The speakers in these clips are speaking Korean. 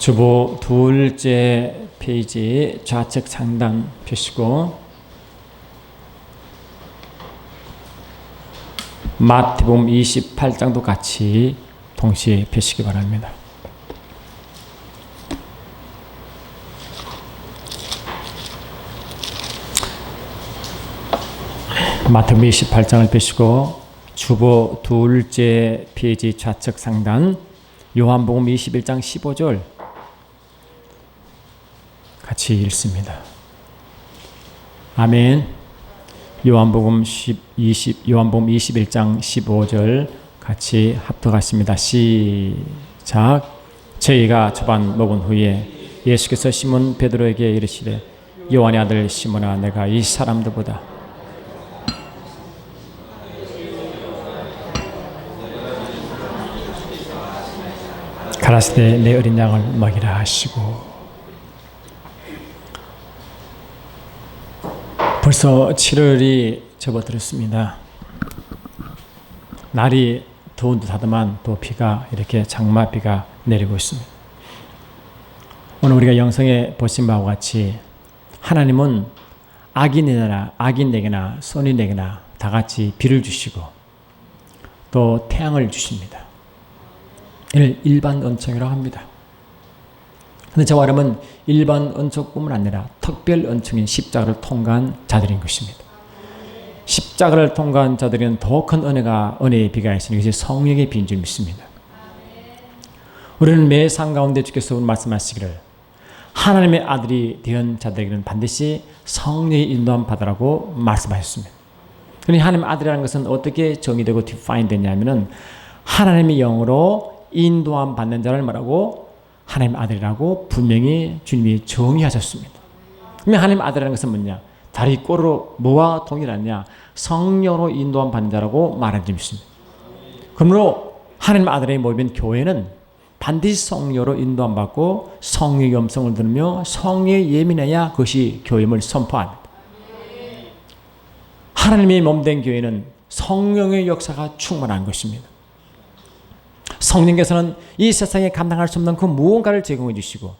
주보 둘째 페이지 좌측 상단 펴시고 마태복음 28장도 같이 동시에 펴시기 바랍니다. 마태복음 28장을 펴시고 주보 둘째 페이지 좌측 상단 요한복음 21장 15절 같이 읽습니다. 아멘. 요한복음 21장 15절 같이 합독하십니다. 시작. 저희가 초반 먹은 후에 예수께서 시몬 베드로에게 이르시되 요한의 아들 시몬아, 내가 이 사람들보다 가라사대 내 어린 양을 먹이라 하시고, 벌써 7월이 접어들었습니다. 날이 더운 듯하더만 또 비가 이렇게 장마비가 내리고 있습니다. 오늘 우리가 영성에 보신 바와 같이 하나님은 악인에게나 선인에게나 다 같이 비를 주시고 또 태양을 주십니다. 이를 일반 은총이라고 합니다. 그런데 저와 여러분은 일반 은총뿐만 아니라 특별 은총인 십자가를 통과한 자들인 것입니다. 십자가를 통과한 자들은 더 큰 은혜의 비가 있으니 이것이 성령의 비인 줄 믿습니다. 우리는 매 삶 가운데 주께서 말씀하시기를 하나님의 아들이 된 자들에게는 반드시 성령의 인도함 받으라고 말씀하셨습니다. 그러니 하나님의 아들이라는 것은 어떻게 정의되고 디파인 되냐면은 하나님의 영으로 인도함 받는 자를 말하고 하나님의 아들이라고 분명히 주님이 정의하셨습니다. 그러면 하나님의 아들이라는 것은 뭐냐? 다리 꼬르로 뭐와 동일하냐? 성령으로 인도함 받는 자라고 말한 점이 있습니다. 그러므로 하나님의 아들의 모이면 교회는 반드시 성령으로 인도함 받고 성령의 음성을 들으며 성령에 예민해야 그것이 교회임을 선포합니다. 하나님의 몸된 교회는 성령의 역사가 충만한 것입니다. 성령께서는 이 세상에 감당할 수 없는 그 무언가를 제공해 주시고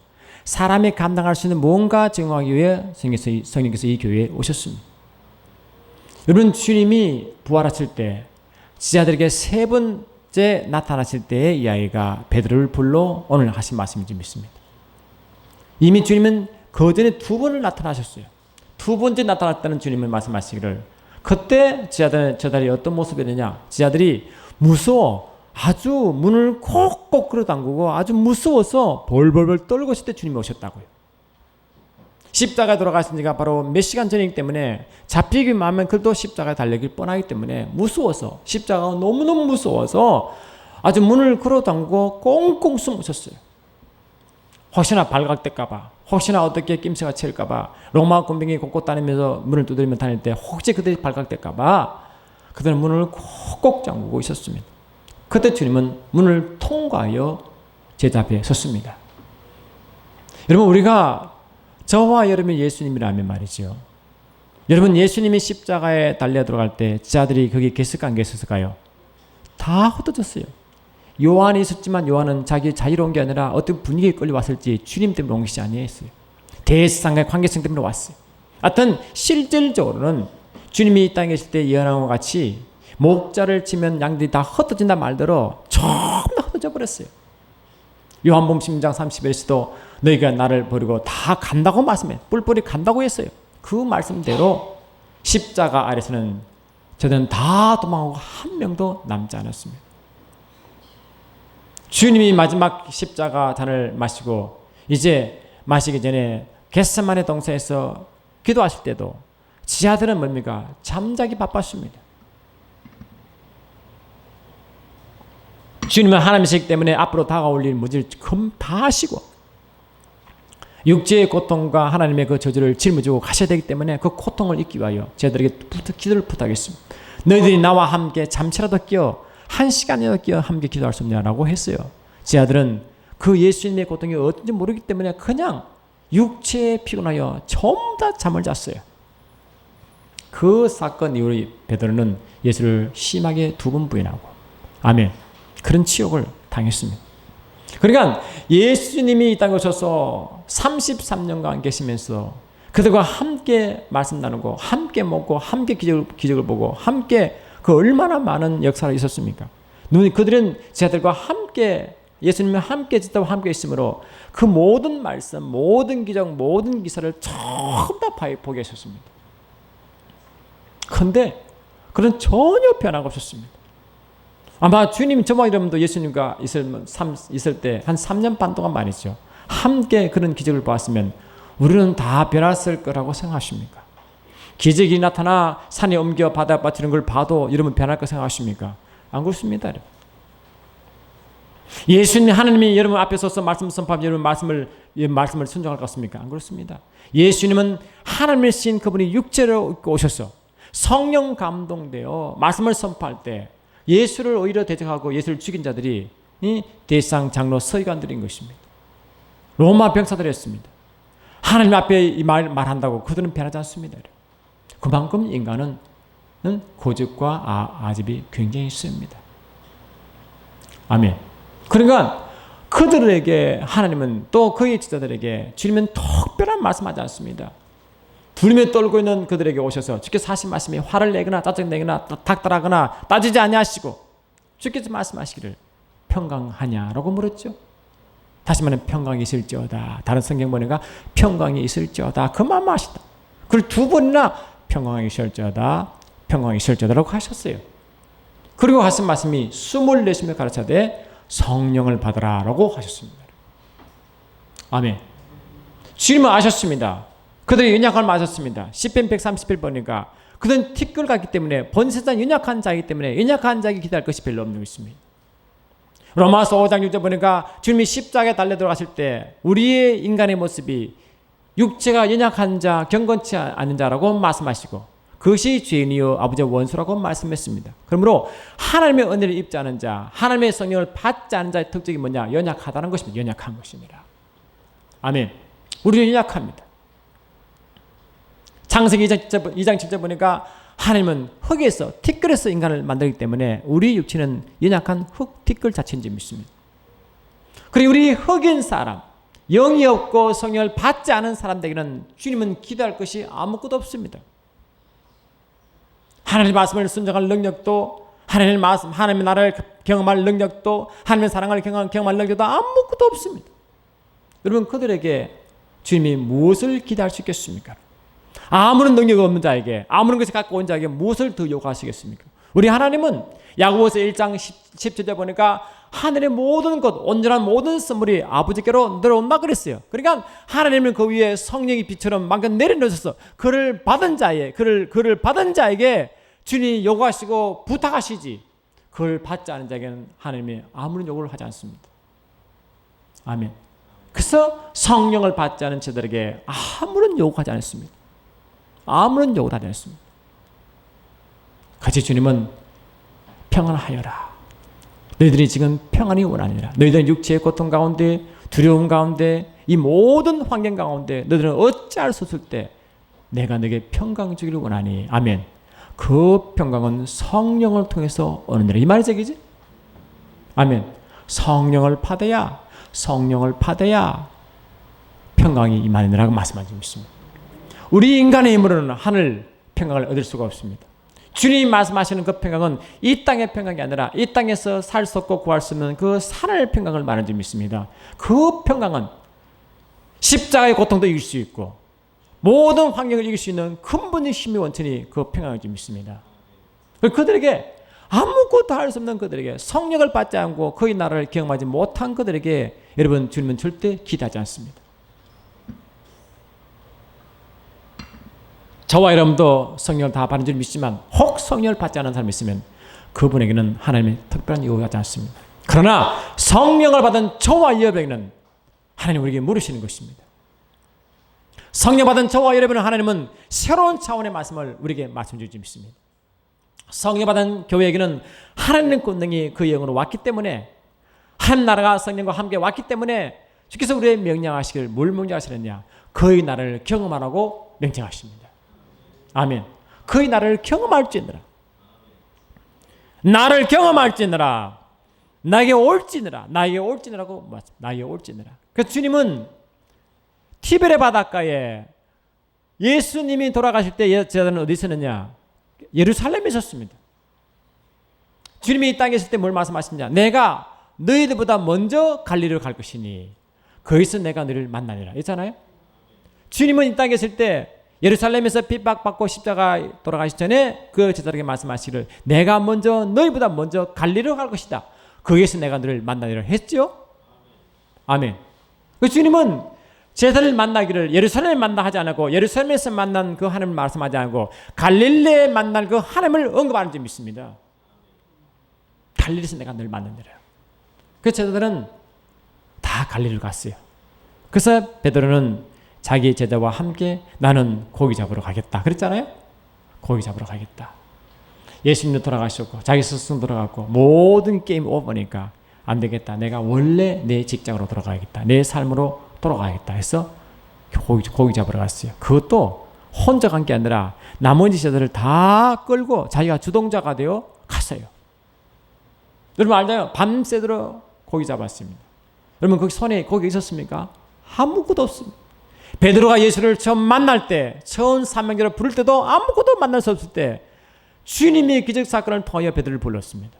사람이 감당할 수 있는 무언가 제공하기 위해 성령께서 이 교회에 오셨습니다. 여러분, 주님이 부활하실 때 지자들에게 세 번째 나타나실 때에 이 아이가 베드로를 불러 오늘 하신 말씀인지 믿습니다. 이미 주님은 그 전에 두 번을 나타나셨어요. 두 번째 나타났다는 주님은 말씀하시기를 그때 저들이 어떤 모습이었느냐? 지자들이 무서워 아주 문을 콕콕 끌어당기고 아주 무서워서 벌벌벌 떨고 있을 때 주님이 오셨다고요. 십자가에 돌아가신 지가 바로 몇 시간 전이기 때문에 잡히기만 하면 그래도 십자가에 달리길 뻔하기 때문에 무서워서 십자가가 너무너무 무서워서 아주 문을 끌어당기고 꽁꽁 숨으셨어요. 혹시나 발각될까봐, 혹시나 어떻게 낌새가 칠까봐, 로마 군병이 곳곳 다니면서 문을 두드리며 다닐 때 혹시 그들이 발각될까봐 그들은 문을 콕콕 잠그고 있었습니다. 그때 주님은 문을 통과하여 제자 앞에 섰습니다. 여러분, 우리가 저와 여러분이 예수님이라면 말이죠. 여러분, 예수님이 십자가에 달려 들어갈 때 제자들이 거기 계실까 안 계셨을까요? 다 흩어졌어요. 요한이 있었지만 요한은 자기 자유로운 게 아니라 어떤 분위기에 끌려왔을지 주님 때문에 온 것이 아니었어요. 대상의 관계성 때문에 왔어요. 하여튼 실질적으로는 주님이 이 땅에 계실 때 예언한 것 같이 목자를 치면 양들이 다 흩어진다 말대로 전부 흩어져 버렸어요. 요한복음 10장 30절에서도 너희가 나를 버리고 다 간다고 말씀해. 뿔뿔이 간다고 했어요. 그 말씀대로 십자가 아래서는 저들은 다 도망하고 한 명도 남지 않았습니다. 주님이 마지막 십자가 잔을 마시고 이제 마시기 전에 겟세마네 동산에서 기도하실 때도 지하들은 뭡니까? 잠자기 바빴습니다. 주님은 하나님이시기 때문에 앞으로 다가올 일 무지를 다 하시고 육체의 고통과 하나님의 그 저주를 짊어지고 가셔야 되기 때문에 그 고통을 잊기 위하여 저희들에게 기도를 부탁했습니다. 너희들이 나와 함께 잠시라도 끼어 한 시간이라도 끼어 함께 기도할 수 없냐라고 했어요. 제 아들은 그 예수님의 고통이 어떤지 모르기 때문에 그냥 육체에 피곤하여 전부 다 잠을 잤어요. 그 사건 이후로 베드로는 예수를 심하게 두 번 부인하고 아멘. 그런 치욕을 당했습니다. 그러니까 예수님이 이 땅에 오셔서 33년간 계시면서 그들과 함께 말씀 나누고 함께 먹고 함께 기적을 보고 함께 그 얼마나 많은 역사가 있었습니까? 그들은 제자들과 함께 예수님과 함께 짓다고 함께 있으므로 그 모든 말씀, 모든 기적, 모든 기사를 전부 다 보게 하셨습니다. 그런데 그런 전혀 변화가 없었습니다. 아마 주님 저와 여러분도 예수님과 있을 때 한 3년 반 동안 말이죠. 함께 그런 기적을 보았으면 우리는 다 변했을 거라고 생각하십니까? 기적이 나타나 산에 옮겨 바다에 빠뜨리는 걸 봐도 여러분 변할 거 생각하십니까? 안 그렇습니다. 예수님 하나님이 여러분 앞에 서서 말씀 선포하면 여러분 말씀을 순종할 것 같습니까? 안 그렇습니다. 예수님은 하나님이신 그분이 육체로 입고 오셔서 성령 감동되어 말씀을 선포할 때 예수를 오히려 대적하고 예수를 죽인 자들이 이 대상 장로 서기관들인 것입니다. 로마 병사들이었습니다. 하나님 앞에 이 말한다고 그들은 변하지 않습니다. 그만큼 인간은 고집과 아집이 굉장히 셉니다. 아멘. 그러니까 그들에게 하나님은 또 그의 지자들에게 주님은 특별한 말씀하지 않습니다. 두려움에 떨고 있는 그들에게 오셔서 주께서 하신 말씀이 화를 내거나 짜증내거나 닥달하거나 따지지 아니하시고 주께서 말씀하시기를 평강하냐라고 물었죠. 다시 말하면 평강이 있을지어다. 다른 성경 보니까 평강이 있을지어다. 그 말씀하시다. 그걸 두 번이나 평강이 있을지어다. 평강이 있을지어다라고 하셨어요. 그리고 하신 말씀이 숨을 내쉬며 가르쳐되 성령을 받으라라고 하셨습니다. 아멘. 주님은 아셨습니다. 그들이 연약함을 아셨습니다. 시편 131 보니까 그들은 티끌 같기 때문에 본세상 연약한 자이기 때문에 연약한 자에게 기대할 것이 별로 없는 것입니다. 로마서 5장 6절 보니까 주님이 십자가에 달려 들어가실 때 우리의 인간의 모습이 육체가 연약한 자, 경건치 않은 자라고 말씀하시고 그것이 죄인이요 아버지의 원수라고 말씀했습니다. 그러므로 하나님의 은혜를 입지 않은 자, 하나님의 성령을 받지 않은 자의 특징이 뭐냐? 연약하다는 것입니다. 연약한 것입니다. 아멘. 우리는 연약합니다. 창세기 2장 7절 보니까 하나님은 흙에서 티끌에서 인간을 만들기 때문에 우리 육체는 연약한 흙 티끌 자체인 줄 믿습니다. 그리고 우리 흙인 사람, 영이 없고 성령을 받지 않은 사람들에게는 주님은 기대할 것이 아무것도 없습니다. 하나님의 말씀을 순종할 능력도, 하나님의 나라를 경험할 능력도, 하나님의 사랑을 경험할 능력도 아무것도 없습니다. 여러분 그들에게 주님이 무엇을 기대할 수 있겠습니까? 아무런 능력이 없는 자에게, 아무런 것이 갖고 온 자에게 무엇을 더 요구하시겠습니까? 우리 하나님은 야고보서 1장 17절 보니까 하늘의 모든 것, 온전한 모든 선물이 아버지께로 내려온다 그랬어요. 그러니까 하나님은 그 위에 성령이 빛처럼 만큼 내려놓으셔서 그를 받은 자에게 주님이 요구하시고 부탁하시지, 그걸 받지 않은 자에게는 하나님이 아무런 요구를 하지 않습니다. 아멘. 그래서 성령을 받지 않은 자들에게 아무런 요구하지 않습니다. 아무런 요구도 하지 않습니다. 같이 주님은 평안하여라. 너희들이 지금 평안이 원하느니라. 너희들은 육체의 고통 가운데, 두려움 가운데, 이 모든 환경 가운데 너희들은 어찌할 수 없을 때 내가 너에게 평강 주기를 원하니. 아멘. 그 평강은 성령을 통해서 오느니라. 이 말이 제기지? 아멘. 성령을 받아야 평강이 임하느니라고 말씀하시고 있습니다. 우리 인간의 힘으로는 하늘 평강을 얻을 수가 없습니다. 주님이 말씀하시는 그 평강은 이 땅의 평강이 아니라 이 땅에서 살 수 없고 구할 수 없는 그 하늘의 평강을 말하는 줄 믿습니다. 그 평강은 십자가의 고통도 이길 수 있고 모든 환경을 이길 수 있는 근본의 힘의 원천이 그 평강을 줄 믿습니다. 그들에게 아무것도 할 수 없는 그들에게 성령을 받지 않고 그의 나라를 경험하지 못한 그들에게 여러분 주님은 절대 기대하지 않습니다. 저와 여러분도 성령을 다 받는 줄 믿지만 혹 성령을 받지 않은 사람이 있으면 그분에게는 하나님의 특별한 요구하지 않습니다. 그러나 성령을 받은 저와 여러분에게는 하나님 우리에게 물으시는 것입니다. 성령 받은 저와 여러분은 하나님은 새로운 차원의 말씀을 우리에게 말씀 주지 믿습니다. 성령 받은 교회에게는 하나님의 권능이 그 영으로 왔기 때문에 한 나라가 성령과 함께 왔기 때문에 주께서 우리의 명령하시기를 뭘 명령하시느냐? 그의 나라를 경험하라고 명령하십니다. 아멘. 그의 나라를 경험할지니라. 나를 경험할지니라. 나에게 올지느라, 나에게 올지느라고 맞습니다. 나에게 올지느라. 그래서 주님은 티베레 바닷가에 예수님이 돌아가실 때 제자들은 어디 있었느냐? 예루살렘에 있었습니다. 주님이 이 땅에 있을 때 뭘 말씀하시냐? 내가 너희들보다 먼저 갈릴리로 갈 것이니 거기서 내가 너희를 만나리라 했잖아요. 주님은 이 땅에 있을 때 예루살렘에서 핍박받고 십자가 돌아가시기 전에 그 제자들에게 말씀하시기를 내가 먼저 너희보다 먼저 갈릴리로 갈 것이다. 거기에서 내가 너를 만나리라 했죠. 아멘. 그 주님은 제자를 만나기를 예루살렘에 만나 하지 않고 예루살렘에서 만난 그 하나님을 말씀하지 않고 갈릴리에 만날 그 하나님을 언급하는 줄 믿습니다. 갈릴리에서 내가 너를 만나리라. 그 제자들은 다 갈릴리로 갔어요. 그래서 베드로는 자기 제자와 함께 나는 고기 잡으러 가겠다 그랬잖아요. 고기 잡으러 가겠다. 예수님도 돌아가셨고 자기 스스로 돌아갔고 모든 게임 오버니까 안 되겠다. 내가 원래 내 직장으로 돌아가야겠다. 내 삶으로 돌아가야겠다 해서 고기 잡으러 갔어요. 그것도 혼자 간 게 아니라 나머지 제자들을 다 끌고 자기가 주동자가 되어 갔어요. 여러분 알잖아요. 밤새도록 고기 잡았습니다. 여러분 거기 손에 고기 있었습니까? 아무것도 없습니다. 베드로가 예수를 처음 만날 때 처음 사명자를 부를 때도 아무것도 만날 수 없을 때 주님이 기적사건을 통하여 베드로를 불렀습니다.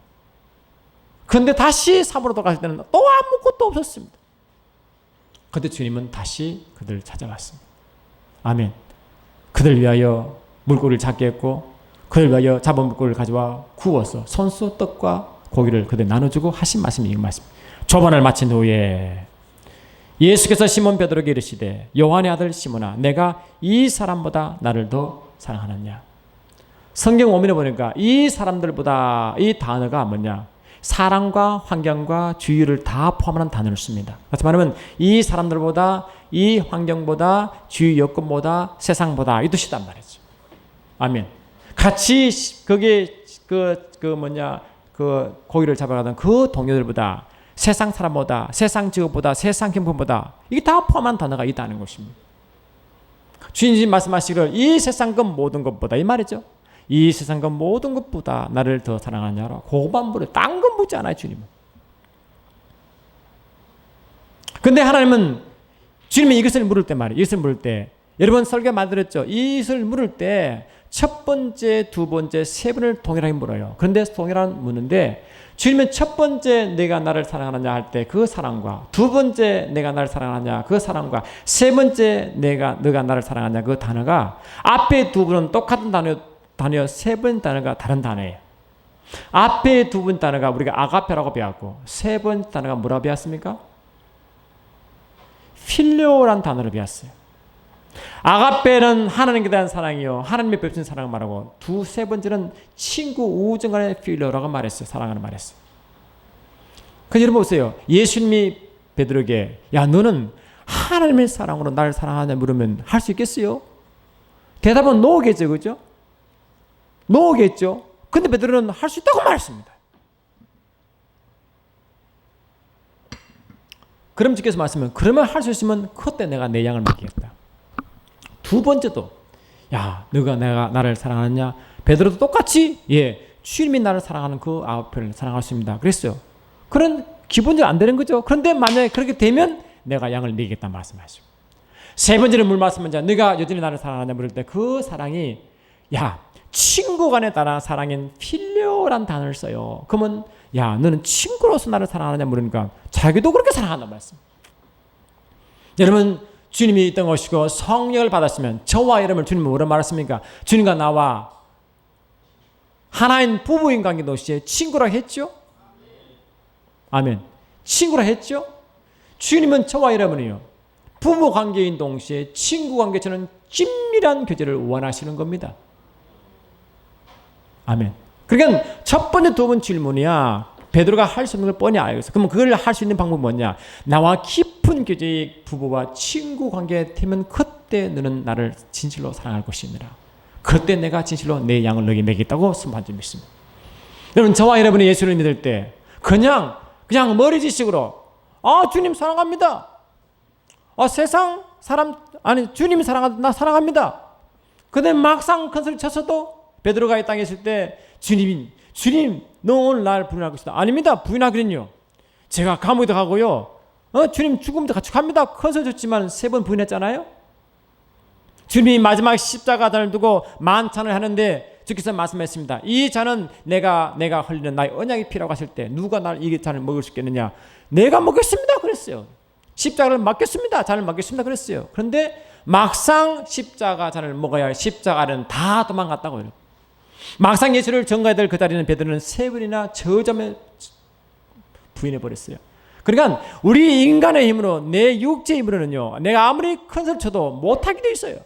그런데 다시 사무로 돌아갈 때는 또 아무것도 없었습니다. 그런데 주님은 다시 그들을 찾아갔습니다. 아멘. 그들을 위하여 물고기를 잡게 했고 그들을 위하여 잡은 물고기를 가져와 구워서 손수 떡과 고기를 그들 나눠주고 하신 말씀이 이 말씀. 조반을 마친 후에 예수께서 시몬 베드로에게 이르시되 요한의 아들 시몬아 내가 이 사람보다 나를 더 사랑하느냐. 성경 원문에 보니까 이 사람들보다 이 단어가 뭐냐. 사랑과 환경과 주의를 다 포함하는 단어를 씁니다. 그래서 말하면 이 사람들보다 이 환경보다 주의 여건보다 세상보다 이 뜻이단 말이죠. 아멘. 같이 거기에 그 고기를 잡아가던 그 동료들보다 세상 사람보다 세상 직업보다 세상 형편보다 이게 다 포함한 단어가 있다는 것입니다. 주님이 말씀하시기를 이 세상 것 모든 것보다 이 말이죠. 이 세상 것 모든 것보다 나를 더 사랑하냐로 그것만 물어요. 딴 건 묻지 않아요. 주님은. 근데 하나님은 주님이 이것을 물을 때 말이에요. 이것을 물을 때 여러분 설교 만들었죠. 이것을 물을 때 첫 번째, 두 번째, 세 번을 동일하게 물어요. 그런데 동일하게 묻는데 주님은 첫 번째 내가 나를 사랑하느냐 할 때 그 사랑과 두 번째 내가 나를 사랑하느냐 그 사랑과 세 번째 너가 나를 사랑하느냐 그 단어가 앞에 두 번은 똑같은 단어요. 세 번 단어가 다른 단어예요. 앞에 두 번 단어가 우리가 아가페라고 배웠고 세 번 단어가 뭐라고 배웠습니까? 필요란 단어를 배웠어요. 아가페는 하나님께 대한 사랑이요. 하나님의 베푸신 사랑을 말하고 세 번째는 친구 우정 간의 필요라고 말했어요. 사랑하는 말했어요. 그래서 여러분 보세요. 예수님이 베드로에게 야 너는 하나님의 사랑으로 나를 사랑하냐 물으면 할 수 있겠어요? 대답은 노겠죠. 그죠? 노겠죠. 근데 베드로는 할 수 있다고 말했습니다. 그럼 주께서 말씀하면 그러면 할 수 있으면 그때 내가 내 양을 먹이겠다. 두 번째도 야 너가 나를 사랑하느냐. 베드로도 똑같이 주님이 나를 사랑하는 그 아홉편을 사랑할 수 있습니다. 그랬어요. 그런 기본적으로 안 되는 거죠. 그런데 만약에 그렇게 되면 내가 양을 먹이겠다 말씀하시고 세 번째는 물 말씀하자. 너가 여전히 나를 사랑하느냐 물을 때 그 사랑이 친구 간에 따라 사랑인 필요란 단어를 써요. 그러면 야 너는 친구로서 나를 사랑하느냐 물으니까 자기도 그렇게 사랑한단 말씀. 여러분 주님이 있던 것이고 성령을 받았으면 저와 여러분을 주님은 뭐라 말했습니까? 주님과 나와 하나인 부부인 관계 동시에 친구라 했죠? 아멘. 친구라 했죠? 주님은 저와 여러분이요 부부 관계인 동시에 친구 관계처럼 긴밀한 교제를 원하시는 겁니다. 아멘. 그러니까 첫 번째 두 번 질문이야. 베드로가 할 수 있는 걸 뻔히 알고 있어. 그러면 그걸 할 수 있는 방법은 뭐냐? 나와 깊은 교제의 부부와 친구 관계에 되면 그때 너는 나를 진실로 사랑할 것이니라. 그때 내가 진실로 내 양을 너에게 먹이겠다고 선포한 줄 믿습니다. 여러분 저와 여러분이 예수를 믿을 때 그냥 머리지식으로 주님 사랑합니다. 세상 사람 주님 사랑한다. 나 사랑합니다. 근데 막상 큰 소리 쳤어도 베드로가 이 땅에 있을 때 주님, 너 오늘 날 부인할 것이다. 아닙니다. 부인하기는요. 제가 감옥에도 가고요. 주님 죽음도 같이 갑니다. 커서 줬지만 3번 부인했잖아요. 주님이 마지막 십자가단을 두고 만찬을 하는데 주께서 말씀했습니다. 이 잔은 내가 흘리는 나의 언약의 피라고 하실 때 누가 날 이 잔을 먹을 수 있겠느냐. 내가 먹겠습니다 그랬어요. 십자가를 맡겼습니다. 잔을 맡겼습니다 그랬어요. 그런데 막상 십자가 잔을 먹어야 십자가는 다 도망갔다고 해요. 막상 예수를 전가해야 될 그 자리는 베드로는 3번이나 저점에 부인해버렸어요. 그러니까 우리 인간의 힘으로, 내 육체의 힘으로는요, 내가 아무리 큰 소리 쳐도 못하게 돼 있어요.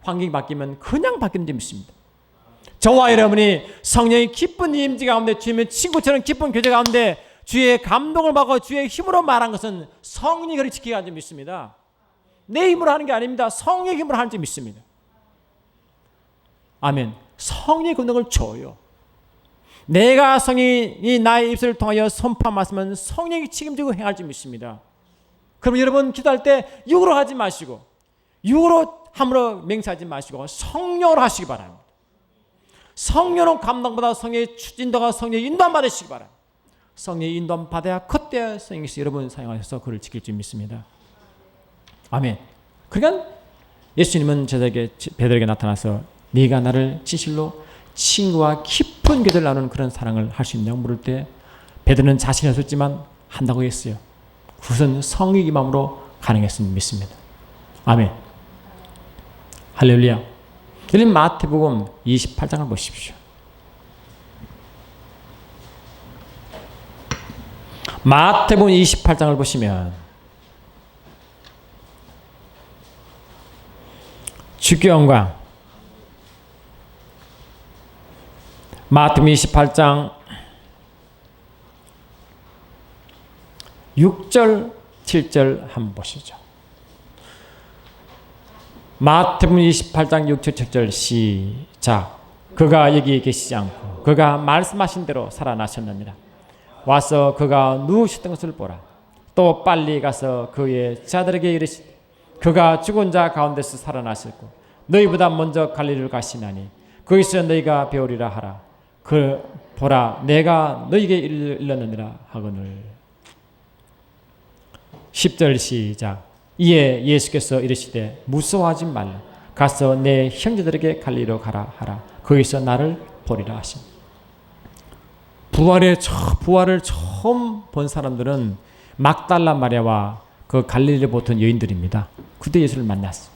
환경이 바뀌면 그냥 바뀌는 점이 있습니다. 저와 여러분이 성령의 기쁜 임재 가운데, 주님의 친구처럼 기쁜 교제 가운데 주의 감동을 받고 주의 힘으로 말한 것은 성령이 그를 지키게 하는 점이 있습니다. 내 힘으로 하는 게 아닙니다. 성령의 힘으로 하는 점이 있습니다. 아멘. 성령의 권능을 줘요. 내가 성령이 나의 입술을 통하여 선포한 말씀은 성령이 책임지고 행할 점이 있습니다. 그럼 여러분 기도할 때 육으로 하지 마시고, 육으로 함으로 맹세하지 마시고 성령으로 하시기 바랍니다. 성령은 감동보다 성령의 인도가 성령의 인도함 받으시기 바랍니다. 성령의 인도함 받아야 그때 성령께서 여러분 사용하셔서 그를 지킬 줄 믿습니다. 아멘. 그러니까 예수님은 베드로에게 나타나서 네가 나를 진실로 친구와 깊은 교제를 나누는 그런 사랑을 할 수 있냐고 물을 때 베드로는 자신이 없었지만 한다고 했어요. 그것은 성령의 마음으로 가능했음을 믿습니다. 아멘. 할렐루야. 여러분 마태복음 28장을 보십시오. 마태복음 28장을 보시면 주께 영광. 마태복음 28장 6절 7절 한번 보시죠. 마태복음 28장 6절 7절 시작. 그가 여기 계시지 않고 그가 말씀하신 대로 살아나셨느니라. 와서 그가 누우셨던 것을 보라. 또 빨리 가서 그의 자들에게 이르시되 그가 죽은 자 가운데서 살아나셨고 너희보다 먼저 갈릴리로 가시나니 거기서 너희가 배우리라 하라. 그 보라 내가 너희에게 일렀느니라 하거늘. 10절 시작. 이에 예수께서 이르시되 무서워하지 말라. 가서 내 형제들에게 갈릴리로 가라 하라. 거기서 나를 보리라 하시니. 부활을 처음 본 사람들은 막달라 마리아와 그 갈릴리에 보던 여인들입니다. 그때 예수를 만났어.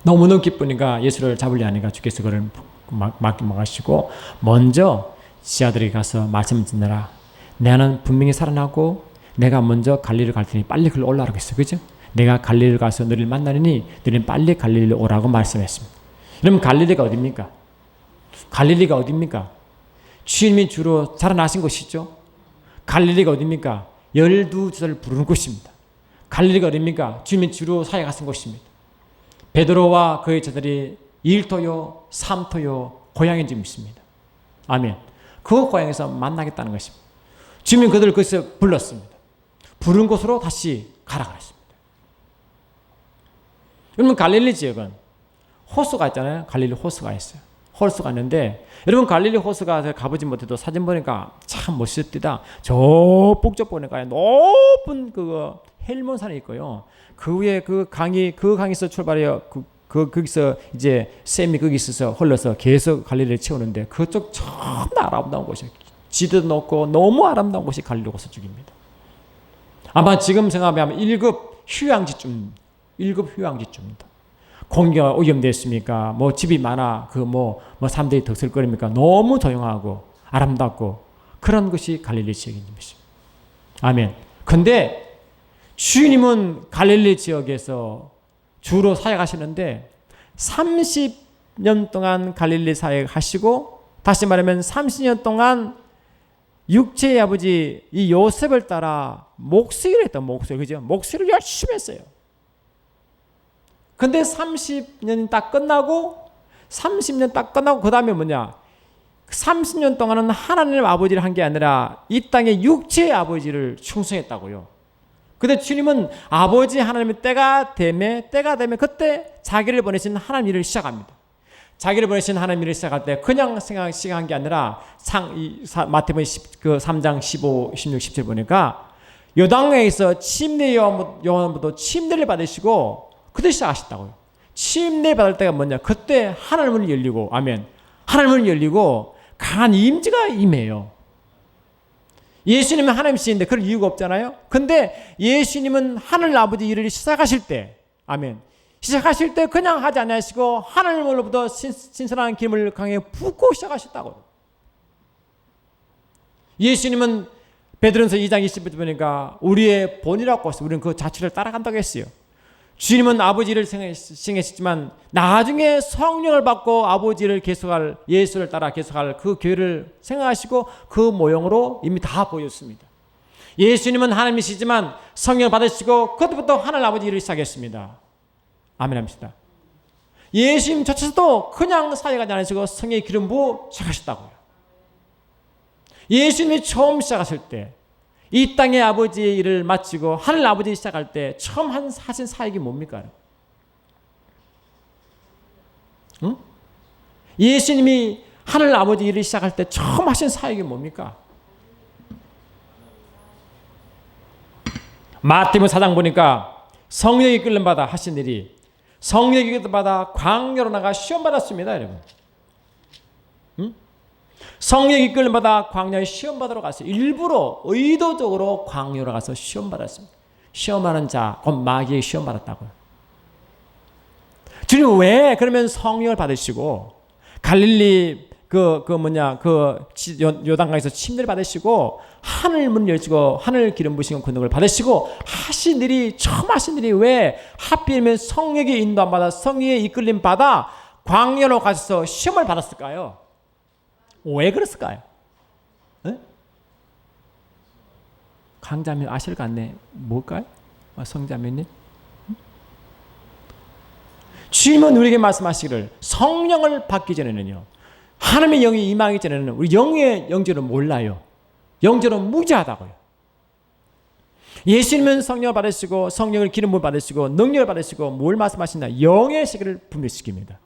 너무너무 기쁘니까 예수를 잡으려 하니까 주께서 그를 막으시고 먼저 지하들에게 가서 말씀을 듣느라. 나는 분명히 살아나고 내가 먼저 갈릴리로 갈 테니 빨리 글로 올라오라고 했어요. 그죠? 내가 갈릴리로 가서 너를 만나니 너는 빨리 갈릴리로 오라고 말씀했습니다. 그럼 갈릴리가 어디입니까? 갈릴리가 어디입니까? 주님이 주로 살아나신 곳이죠. 갈릴리가 어디입니까? 12제자를 부르는 곳입니다. 갈릴리가 어디입니까? 주님이 주로 사역하신 곳입니다. 베드로와 그의 제자들이 1토요 3토요 고향인 줄 믿습니다. 아멘. 그 고향에서 만나겠다는 것입니다. 주님이 그들을 거기서 불렀습니다. 부른 곳으로 다시 가라 그랬습니다. 여러분 갈릴리 지역은 호수가 있잖아요. 갈릴리 호수가 있어요. 호수가 있는데 여러분 갈릴리 호수가 가보지 못해도 사진 보니까 참 멋있습니다. 저 북쪽 보니까 높은 그거 헬몬산이 있고요. 그 위에 그 강에서 출발해요. 거기서 이제 샘이 거기 있어서 흘러서 계속 갈릴리를 채우는데 그쪽 정말 아름다운 곳이에요. 지대도 높고 너무 아름다운 곳이 갈릴리 호수 쪽입니다. 아마 지금 생각하면 1급 휴양지쯤입니다. 공기가 오염됐습니까? 뭐 집이 많아 사람들이 덕슬거립니까? 너무 조용하고 아름답고 그런 것이 갈릴리 지역입니다. 아멘. 근데 주님은 갈릴리 지역에서 주로 사역하시는데 30년 동안 갈릴리 사역하시고 다시 말하면 30년 동안 육체의 아버지 이 요셉을 따라 목수일을 했다. 그죠? 목수를 열심히 했어요. 근데 30년이 딱 끝나고 그 다음에 뭐냐? 30년 동안은 하나님 아버지를 한 게 아니라 이 땅의 육체의 아버지를 충성했다고요. 근데 주님은 아버지 하나님의 때가 되면 그때 자기를 보내신 하나님 일을 시작합니다. 자기를 보내신 하나님 일을 시작할 때 그냥 시작한 게 아니라 마태복음 3장 15, 16, 17 보니까 요단강에서 침례 요한부터 침례를 받으시고 그때 시작하셨다고요. 침례 받을 때가 뭐냐? 그때 하늘문이 열리고, 아멘. 하늘문이 열리고 강한 임재가 임해요. 예수님은 하나님이신데 그럴 이유가 없잖아요. 근데 예수님은 하늘 아버지 일을 시작하실 때, 아멘. 시작하실 때 그냥 하지 않으시고 하늘로부터 신선한 기름을 강에 붓고 시작하셨다고요. 예수님은 베드로전서 2장 20절 보니까 우리의 본이라고 했어요. 우리는 그 자취를 따라간다고 했어요. 주님은 아버지를 생했지만 나중에 성령을 받고 아버지를 계속할, 예수를 따라 계속할 그 교회를 생각하시고 그 모형으로 이미 다 보였습니다. 예수님은 하나님이시지만 성령을 받으시고 그때부터 하늘 아버지 일을 시작했습니다. 아멘 합시다. 예수님 자체도 그냥 사역하지 않으시고 성령의 기름 부어 시작하셨다고요. 예수님이 처음 시작하실 때 이 땅의 아버지의 일을 마치고 하늘 아버지 시작할 때 처음 하신 사역이 뭡니까? 응? 예수님이 하늘 아버지 일을 시작할 때 처음 하신 사역이 뭡니까? 마태복음 4장 보니까 성령이 이끌림 받아 하신 일이, 성령이 이끌림 받아 광야로 나가 시험 받았습니다, 여러분. 응? 성령이 이끌림 받아 광야에 시험 받으러 갔어요. 일부러 의도적으로 광야로 가서 시험 받았습니다. 시험하는 자, 곧 마귀의 시험 받았다고요. 주님 왜 그러면 성령을 받으시고 갈릴리 요단강에서 침례를 받으시고 하늘 문 열시고 하늘 기름 부으신 권능을 받으시고 하신 일이, 처음 하신 일이 왜 하필이면 성령의 인도 안 받아 성령의 이끌림 받아 광야로 가서 시험을 받았을까요? 왜 그랬을까요? 네? 강자매 아실 것 같네. 뭘까요? 성자매님? 주님은 우리에게 말씀하시기를 성령을 받기 전에는요, 하나님의 영이 임하기 전에는 우리 영의 영절은 몰라요. 영절은 무지하다고요. 예수님은 성령을 받으시고 성령을 기름을 받으시고 능력을 받으시고 뭘 말씀하시나? 영의 세계를 분별시킵니다.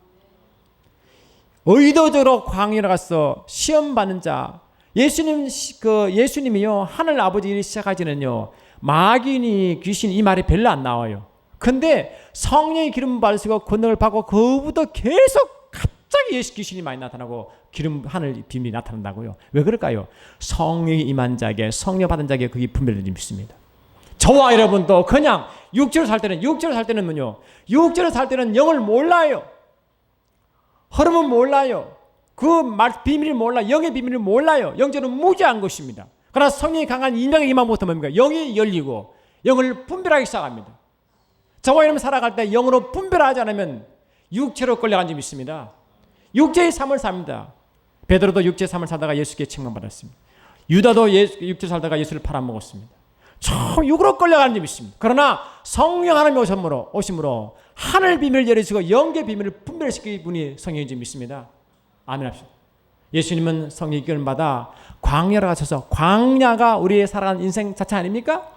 의도적으로 광야로 가서 시험 받는 자, 예수님이요 하늘 아버지 일이 시작하지는요 마귀니 귀신 이 말이 별로 안 나와요. 근데 성령의 기름 받으시고 권능을 받고 그부터 계속 갑자기 예수 귀신이 많이 나타나고 기름 하늘 비밀이 나타난다고요. 왜 그럴까요? 성령이 임한 자에게, 성령 받은 자에게 그게 분별되지 믿습니다. 저와 여러분도 그냥 육체로 살 때는 뭐요? 육체로 살 때는 영을 몰라요. 흐름은 몰라요. 비밀을 몰라. 영의 비밀을 몰라요. 영적은 무지한 것입니다. 그러나 성령이 강한 인명의 임함부터 뭡니까? 영이 열리고 영을 분별하기 시작합니다. 저와 여러분 살아갈 때 영으로 분별하지 않으면 육체로 끌려간 적이 있습니다. 육체의 삶을 삽니다. 베드로도 육체의 삶을 살다가 예수께 책망받았습니다. 유다도 육체로 살다가 예수를 팔아먹었습니다. 육으로 끌려가는 점이 있습니다. 그러나 성령 하나님이 오심으로 하늘 비밀을 열으시고 영의 비밀을 분별시키는 분이 성령인지 믿습니다. 아멘 합시다. 예수님은 성령 이끌림 받아 광야로 가셔서, 광야가 우리의 살아가는 인생 자체 아닙니까?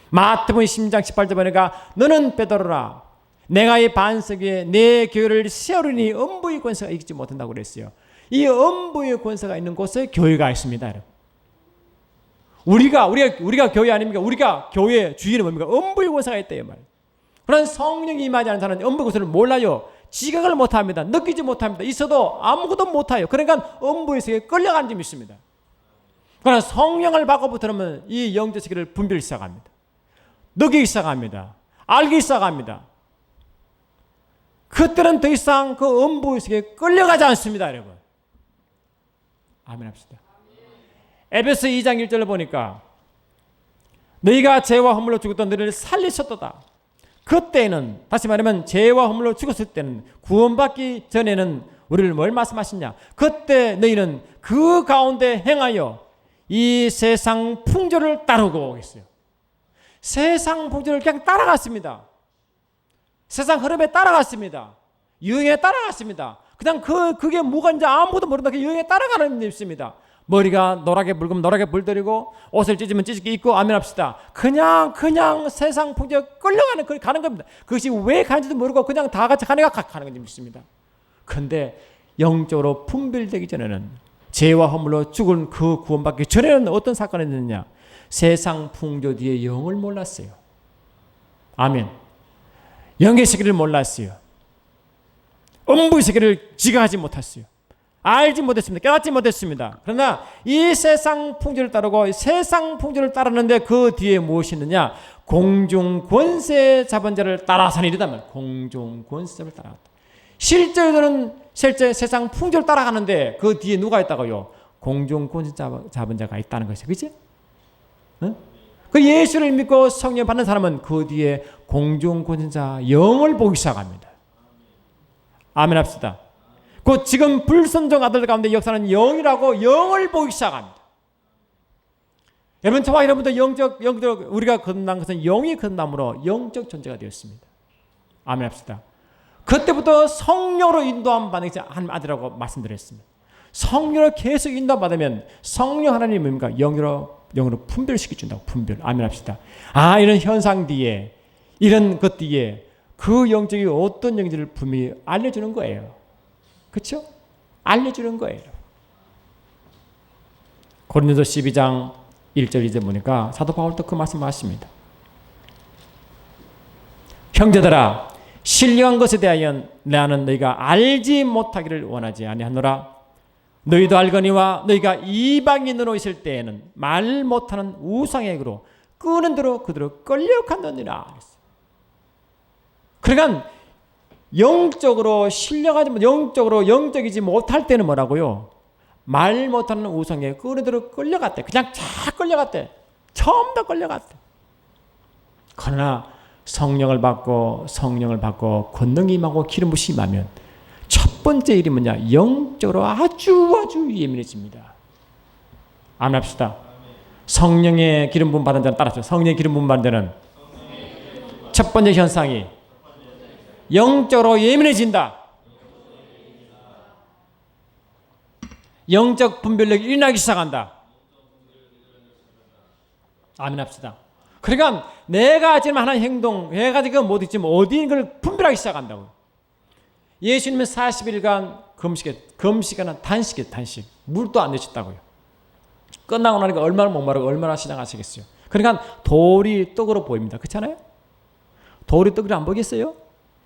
마태복음 10장 18절 보니까 너는 베드로라, 내가 이 반석 위에 내 교회를 세우리니 음부의 권세가 이기지 못한다고 그랬어요. 이 음부의 권세가 있는 곳에 교회가 있습니다, 여러분. 우리가 교회 아닙니까? 우리가 교회 주인은 뭡니까? 음부의 권세가 있대요, 말. 그런 성령이 임하지 않은 자는 음부의 권세를 몰라요. 지각을 못합니다. 느끼지 못합니다. 있어도 아무것도 못해요. 그러니까 음부의 세계에 끌려가는 점이 있습니다. 그러나 성령을 받고부터는 이 영적 세계를 분별하기 시작합니다. 느끼기 시작합니다. 알기 시작합니다. 그때는 더 이상 그 음부의 세계에 끌려가지 않습니다, 여러분. 아멘 합시다. 에베소 2장 1절을 보니까 너희가 죄와 허물로 죽었던 너희를 살리셨도다. 그때는, 다시 말하면 죄와 허물로 죽었을 때는, 구원받기 전에는 우리를 뭘 말씀하시냐? 그때 너희는 그 가운데 행하여 이 세상 풍조를 따르고 있어요. 세상 풍조를 그냥 따라갔습니다. 세상 흐름에 따라갔습니다. 유행에 따라갔습니다. 그냥 그게 뭐가인지 아무것도 모른다. 그 유행에 따라가는 데 있습니다. 머리가 노랗게 붉으면 노랗게 물들이고 옷을 찢으면 찢게 입고 아멘 합시다. 그냥 세상 풍조에 끌려가는 가는 겁니다. 그것이 왜 가는지도 모르고 그냥 다 같이 가는 건 있습니다. 그런데 영적으로 분별되기 전에는, 죄와 허물로 죽은 그 구원받기 전에는 어떤 사건이 있느냐? 세상 풍조 뒤에 영을 몰랐어요. 아멘. 영의 세계를 몰랐어요. 음부의 세계를 지각하지 못했어요. 알지 못했습니다. 깨닫지 못했습니다. 그러나 이 세상 풍조를 따르고 세상 풍조를 따르는데 그 뒤에 무엇이 있느냐? 공중 권세 잡은 자를 따라서는 이르다면, 공중 권세 잡을 따라갔다. 실제로는 세상 풍조를 따라가는데 그 뒤에 누가 있다고요? 공중 권세 잡은 자가 있다는 것이죠. 그렇지? 응? 그 예수를 믿고 성령 받는 사람은 그 뒤에 공중 권세자 영을 보기 시작합니다. 아멘 합시다. 곧 지금 불순종 아들 가운데 역사는 영이라고 영을 보기 시작합니다. 여러분, 저와 여러분도 영적 우리가 거듭난 것은 영이 거듭남으로 영적 존재가 되었습니다. 아멘 합시다. 그때부터 성령으로 인도함 받는 것이 하나님 아들이라고 말씀드렸습니다. 성령으로 계속 인도함 받으면 성령 하나님이 뭡니까? 영으로 분별시켜준다고. 분별. 아멘 합시다. 이런 현상 뒤에, 이런 것 뒤에 그 영적이 어떤 영지를 분명히 알려주는 거예요. 그렇죠? 알려주는 거예요. 고린도서 12장 1절 2절 보니까 사도 바울도 그 말씀을 하십니다. 형제들아, 신령한 것에 대하여 나는 너희가 알지 못하기를 원하지 아니하노라. 너희도 알거니와 너희가 이방인으로 있을 때에는 말 못하는 우상의 으로 끄는 대로 그대로 끌려간다니라. 그러니까 영적으로 신령하지 못, 영적이지 못할 때는 뭐라고요? 말 못하는 우상에 끄는 대로 끌려갔대. 그냥 쫙 끌려갔대. 처음 다 끌려갔대. 그러나 성령을 받고 권능이 임하고 기름 부심이 임하면 첫 번째 일이 뭐냐? 영적으로 아주 예민해집니다. 아멘 합시다. 성령의 기름 부음 받은 자는 따라서 성령의 기름 부음 받은 자는 첫 번째 현상이 영적으로 예민해진다. 영적 분별력이 일어나기 시작한다. 아멘 합시다. 그러니까 내가 지금 하는 행동, 내가 지금 못 있지만 어디인 걸 분별하기 시작한다고. 예수님은 40일간 금식하는 단식. 물도 안 드셨다고요. 끝나고 나니까 얼마나 목마르고 얼마나 시장하시겠어요. 그러니까 돌이 떡으로 보입니다. 그렇잖아요? 돌이 떡으로 안 보이겠어요?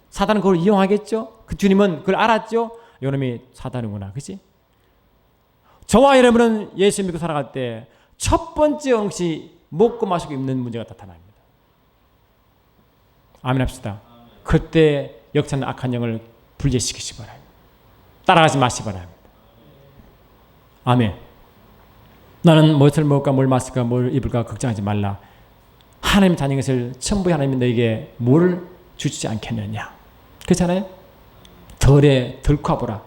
사단은 그걸 이용하겠죠? 그 주님은 그걸 알았죠? 이놈이 사단이구나. 그치? 저와 여러분은 예수 믿고 살아갈 때 첫 번째 것이 먹고 마시고 입는 문제가 나타납니다. 아멘 합시다. 그때 역사는 악한 영을 분리시키시기 바랍니다. 따라가지 마시기 바랍니다. 아멘. 나는 무엇을 먹을까, 뭘 마실까, 뭘 입을까 걱정하지 말라. 하나님 자녀인 것을 천부의 하나님이 너에게 뭘 주지 않겠느냐. 그렇잖아요? 덜과 보라.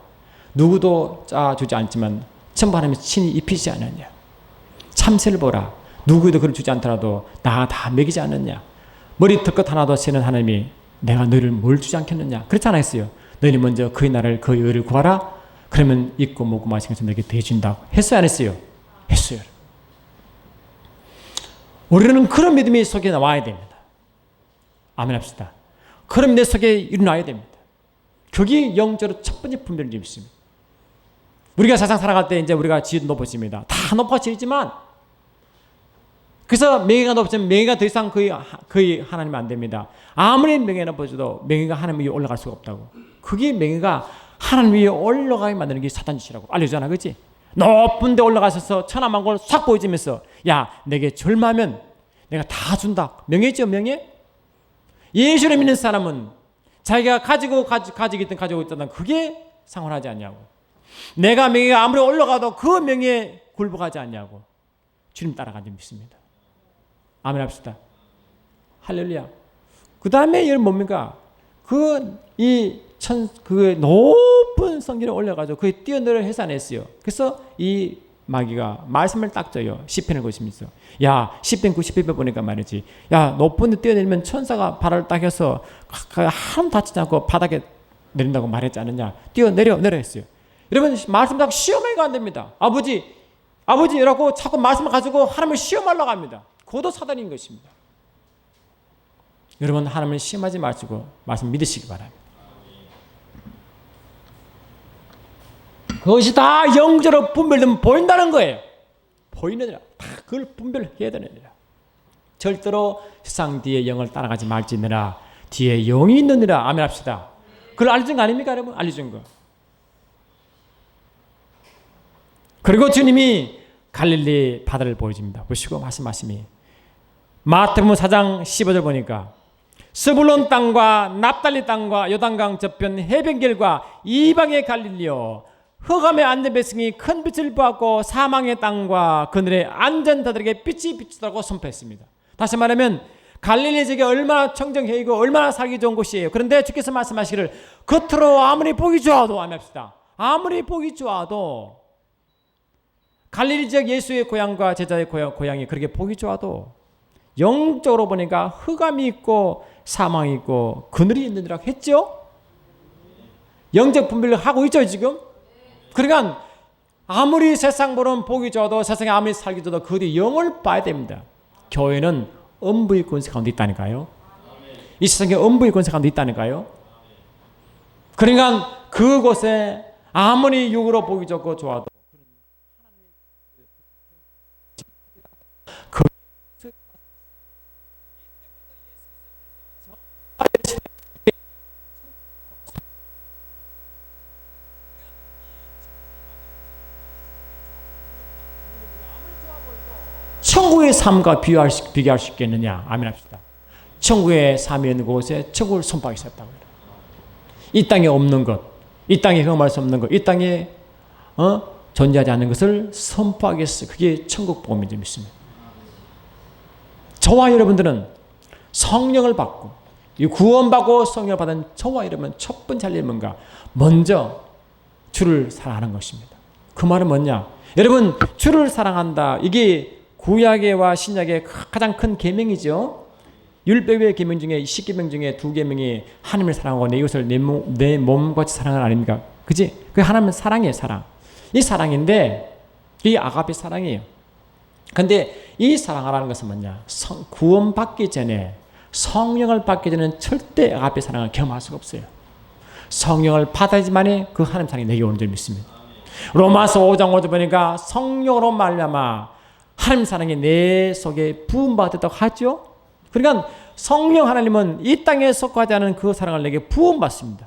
누구도 짜주지 않지만 천부 하나님이 친히 입히지 않느냐. 참새를 보라. 누구도 그를 주지 않더라도 나 다 먹이지 않느냐. 머리 털것 하나도 세는 하나님이 내가 너희를 뭘 주지 않겠느냐. 그렇지 않았어요. 너희는 먼저 그의 나라를 그의 의를 구하라. 그러면 입고 먹고 마시는 것을 너에게 대해준다고. 했어요 안 했어요? 했어요. 우리는 그런 믿음이 속에 나와야 됩니다. 아멘 합시다. 그럼 내 속에 일어나야 됩니다. 그게 영적으로 첫 번째 분별이 있습니다. 우리가 세상 살아갈 때 이제 우리가 지혜도 높아집니다. 다 높아지지만 그래서 명예가 높아지면 명예가 더 이상 거의 하나님 안 됩니다. 아무리 명예가 높아져도 명예가 하나님 위에 올라갈 수가 없다고. 그게 명예가 하나님 위에 올라가게 만드는 게 사단 짓이라고 알려주잖아. 그렇지? 높은 데 올라가셔서 천하만국을 싹 보여주면서 야 내게 절마하면 내가 다 준다. 명예죠 명예? 예수를 믿는 사람은 자기가 가지고 있던 그게 상관하지 않냐고. 내가 명예가 아무리 올라가도 그 명예에 굴복하지 않냐고. 주님 따라가지 믿습니다. 아멘 합시다. 할렐루야. 그 다음에 이건 뭡니까? 그 높은 성전에 올려가지고 그에 뛰어내려 해산했어요. 그래서 이 마귀가 말씀을 딱 줘요. 시편을 보시면서. 야, 시편 91편 보니까 말이지. 야, 높은 데 뛰어내리면 천사가 발을 딱 해서 하나도 다치지 않고 바닥에 내린다고 말했지 않느냐. 뛰어내려 했어요. 여러분, 말씀 딱 시험하기가 안 됩니다. 아버지라고 자꾸 말씀을 가지고 하나님을 시험하려고 합니다. 그것도 사단인 것입니다. 여러분, 하나님을 시험하지 마시고 말씀 믿으시기 바랍니다. 그것이 다 영적으로 분별되면 보인다는 거예요. 보이느니라. 다 그걸 분별해야 되느니라. 절대로 세상 뒤에 영을 따라가지 말지니라. 뒤에 영이 있느니라. 아멘 합시다. 그걸 알려준 거 아닙니까 여러분? 알려준 거. 그리고 주님이 갈릴리 바다를 보여줍니다. 보시고 말씀이 마태복음 4장 15절 보니까 스불론 땅과 납달리 땅과 요단강 저편 해변길과 이방의 갈릴리요 흑암의 앉은 백성이 큰 빛을 보았고 사망의 땅과 그늘의 앉은 자들에게 빛이 비추다고 선포했습니다. 다시 말하면 갈릴리 지역이 얼마나 청정해이고 얼마나 살기 좋은 곳이에요. 그런데 주께서 말씀하시기를 겉으로 아무리 보기 좋아도 아멘합시다. 아무리 보기 좋아도 갈릴리 지역 예수의 고향과 제자의 고향이 그렇게 보기 좋아도 영적으로 보니까 흑암이 있고 사망이 있고 그늘이 있느니라 했죠. 영적 분별을 하고 있죠 지금. 그러니까 아무리 세상 보는 보기 좋아도 세상에 아무리 살기 좋아도 그 뒤에 영을 봐야 됩니다. 교회는 음부의 권세 가운데 있다니까요. 이 세상에 음부의 권세 가운데 있다니까요. 그러니까 그곳에 아무리 육으로 보기 좋고 좋아도 천국의 삶과 비교할 수 있겠느냐? 아멘 합시다. 천국의 삶이 있는 곳에 천국을 선포하셨다고 해요. 이 땅에 없는 것, 이 땅에 경험할 수 없는 것, 이 땅에 존재하지 않는 것을 선포하겠어. 그게 천국 복음인 줄 믿습니다. 저와 여러분들은 성령을 받고 구원받고 성령을 받은 저와 여러분 첫 번째 할 일은 뭔가? 먼저 주를 사랑하는 것입니다. 그 말은 뭐냐? 여러분 주를 사랑한다. 이게 구약과 신약의 가장 큰 계명이죠. 율법의 계명 중에 10계명 중에 2계명이 하나님을 사랑하고 내 이웃을 내 몸같이 사랑은 아닙니까? 그지? 그 하나님은 사랑이에요. 사랑. 이 사랑인데 이 아가페 사랑이에요. 근데 이 사랑하라는 것은 뭐냐? 구원받기 전에 성령을 받기 전에는 절대 아가페 사랑을 경험할 수가 없어요. 성령을 받아야지만이 그 하나님 사랑이 내게 오는 줄 믿습니다. 로마서 5장 5절 보니까 성령으로 말미암아 하나님 사랑이 내 속에 부음받았다고 하죠. 그러니까 성령 하나님은 이 땅에 속하지 않은 그 사랑을 내게 부음받습니다.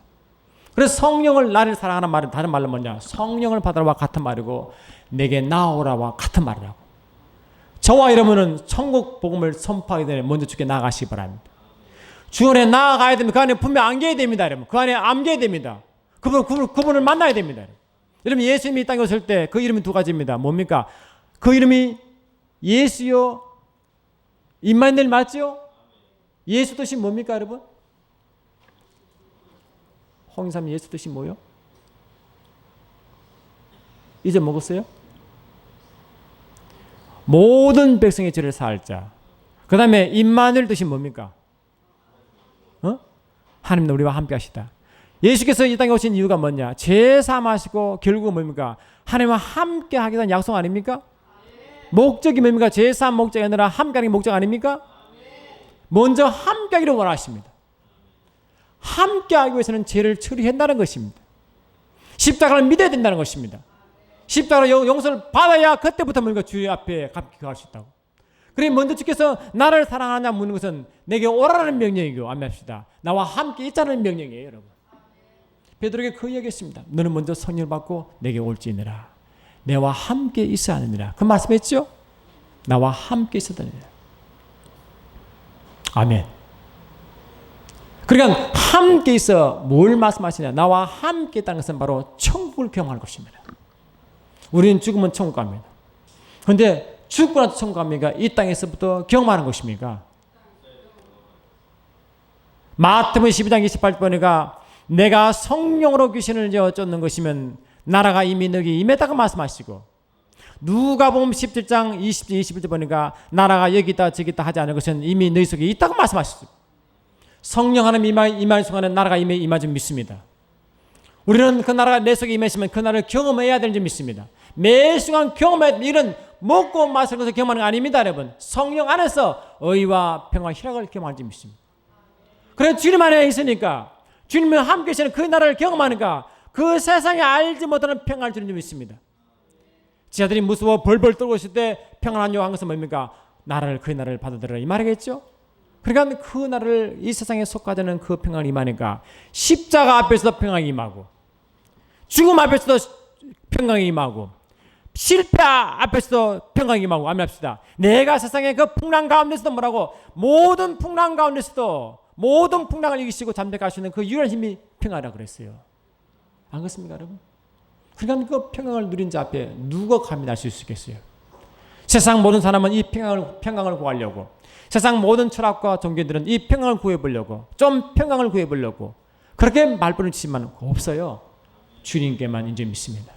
그래서 성령을 나를 사랑하는 말은 다른 말로 뭐냐? 성령을 받으라와 같은 말이고 내게 나오라와 같은 말이라고. 저와 여러분은 천국 복음을 선포하기 전에 먼저 주께 나아가시기 바랍니다. 주 안에 나아가야 됩니다. 그 안에 분명 안겨야 됩니다. 여러분. 그 안에 안겨야 됩니다. 그분을 만나야 됩니다. 여러분 예수님이 이 땅에 오실 때 그 이름이 두 가지입니다. 뭡니까? 그 이름이 예수요 임마누엘 맞죠? 예수 뜻이 뭡니까 여러분? 홍삼 예수 뜻이 뭐요? 이제 먹었어요? 모든 백성의 죄를 사할 자. 그 다음에 임마누엘 뜻이 뭡니까? 하나님 우리와 함께 하시다. 예수께서 이 땅에 오신 이유가 뭐냐? 죄 사하시고 결국은 뭡니까? 하나님과 함께 하겠다는 약속 아닙니까? 목적이 뭡니까? 죄 사함 목적이 아니라 함께 하는 게 목적 아닙니까? 먼저 함께 하기를 원하십니다. 함께 하기 위해서는 죄를 처리한다는 것입니다. 십자가를 믿어야 된다는 것입니다. 십자가로 용서를 받아야 그때부터 뭔가 주의 앞에 함께 갈 수 있다고. 그래 먼저 주께서 나를 사랑하냐 묻는 것은 내게 오라는 명령이고 아멘합시다. 나와 함께 있자는 명령이에요 여러분. 베드로에게 그 이야기했습니다. 너는 먼저 성령을 받고 내게 올지니라. 내와 함께 있어야 하느니라. 그 말씀했죠? 나와 함께 있어야 하느니라. 아멘. 그러니까 함께 있어 뭘 말씀하시냐? 나와 함께 있다는 것은 바로 천국을 경험하는 것입니다. 우리는 죽으면 천국 갑니다. 그런데 죽고 나서 천국 갑니까? 이 땅에서부터 경험하는 것입니까? 마태복음 12장 28절 보니까 내가 성령으로 귀신을 쫓는 것이면 나라가 이미 너기 임했다고 말씀하시고 누가복음 17장 20절 21절 보니까 나라가 여기 있다 저기 있다 하지 않은 것은 이미 너희 속에 있다고 말씀하셨습니다. 성령 하나님 임하는 순간에 나라가 이미 임한 줄 믿습니다. 우리는 그 나라가 내 속에 임했으면 그 나라를 경험해야 되는 줄 믿습니다. 매 순간 경험해야 되는 이런 먹고 마시는 것을 경험하는 거 아닙니다 여러분. 성령 안에서 의와 평화 희락을 경험하는 줄 믿습니다. 그래서 주님 안에 있으니까 주님과 함께 계시는 그 나라를 경험하니까 그 세상에 알지 못하는 평안을 주는 점이 있습니다. 지하들이 무서워 벌벌 떨고 있을 때 평안한 요한 것은 뭡니까? 그의 나라를 받아들여라 이 말이겠죠. 그러니까 그 나라를 이 세상에 속하지 않은 그 평안이 임하니까 십자가 앞에서도 평안이 임하고 죽음 앞에서도 평강이 임하고 실패 앞에서도 평강이 임하고 아멘합시다. 내가 세상의 그 풍랑 가운데서도 뭐라고 모든 풍랑 가운데서도 모든 풍랑을 이기시고 잠재할 수 있는 그 유일한 힘이 평안이라고 그랬어요. 안 그렇습니까 여러분? 그러니까 그 평강을 누린 자 앞에 누가 감히 날 수 있겠어요? 세상 모든 사람은 이 평강을 구하려고 세상 모든 철학과 종교들은 이 평강을 구해보려고 좀 평강을 구해보려고 그렇게 말버릇 치지만 없어요. 주님께만 이제 믿습니다.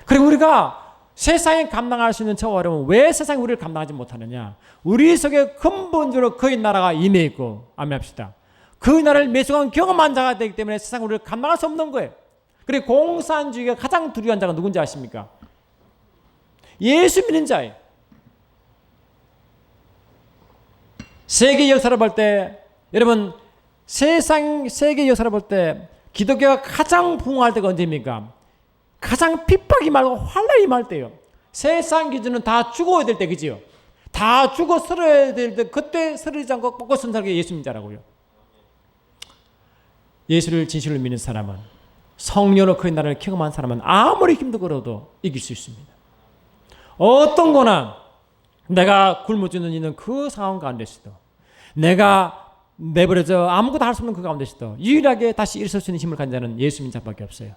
그리고 우리가 세상에 감당할 수 있는 저 어려움은 왜 세상이 우리를 감당하지 못하느냐? 우리 속에 근본적으로 그의 나라가 임해 있고 아멘합시다. 그 나라를 매순간 경험한 자가 되기 때문에 세상 우리를 감당할 수 없는 거예요. 그리고 공산주의가 가장 두려운 자가 누군지 아십니까? 예수 믿는 자예요. 세계 역사를 볼 때 여러분 세계 역사를 볼 때 기독교가 가장 부흥할 때가 언제입니까? 가장 핍박이 말고 환란이 임할 때요. 세상 기준은 다 죽어야 될 때 그지요? 다 죽어 쓰러야 될 때 그때 쓰러지지 않고 꺾고 선 사람이 예수 믿는 자라고요. 예수를 진실로 믿는 사람은 성령으로 그의 나라를 경험한 사람은 아무리 힘들어도 이길 수 있습니다. 어떤 거나 내가 굶어 죽는 그 상황 가운데서도 내가 내버려져 아무것도 할 수 없는 그 가운데서도 유일하게 다시 일어설 수 있는 힘을 가진 자는 예수 믿는 자밖에 없어요.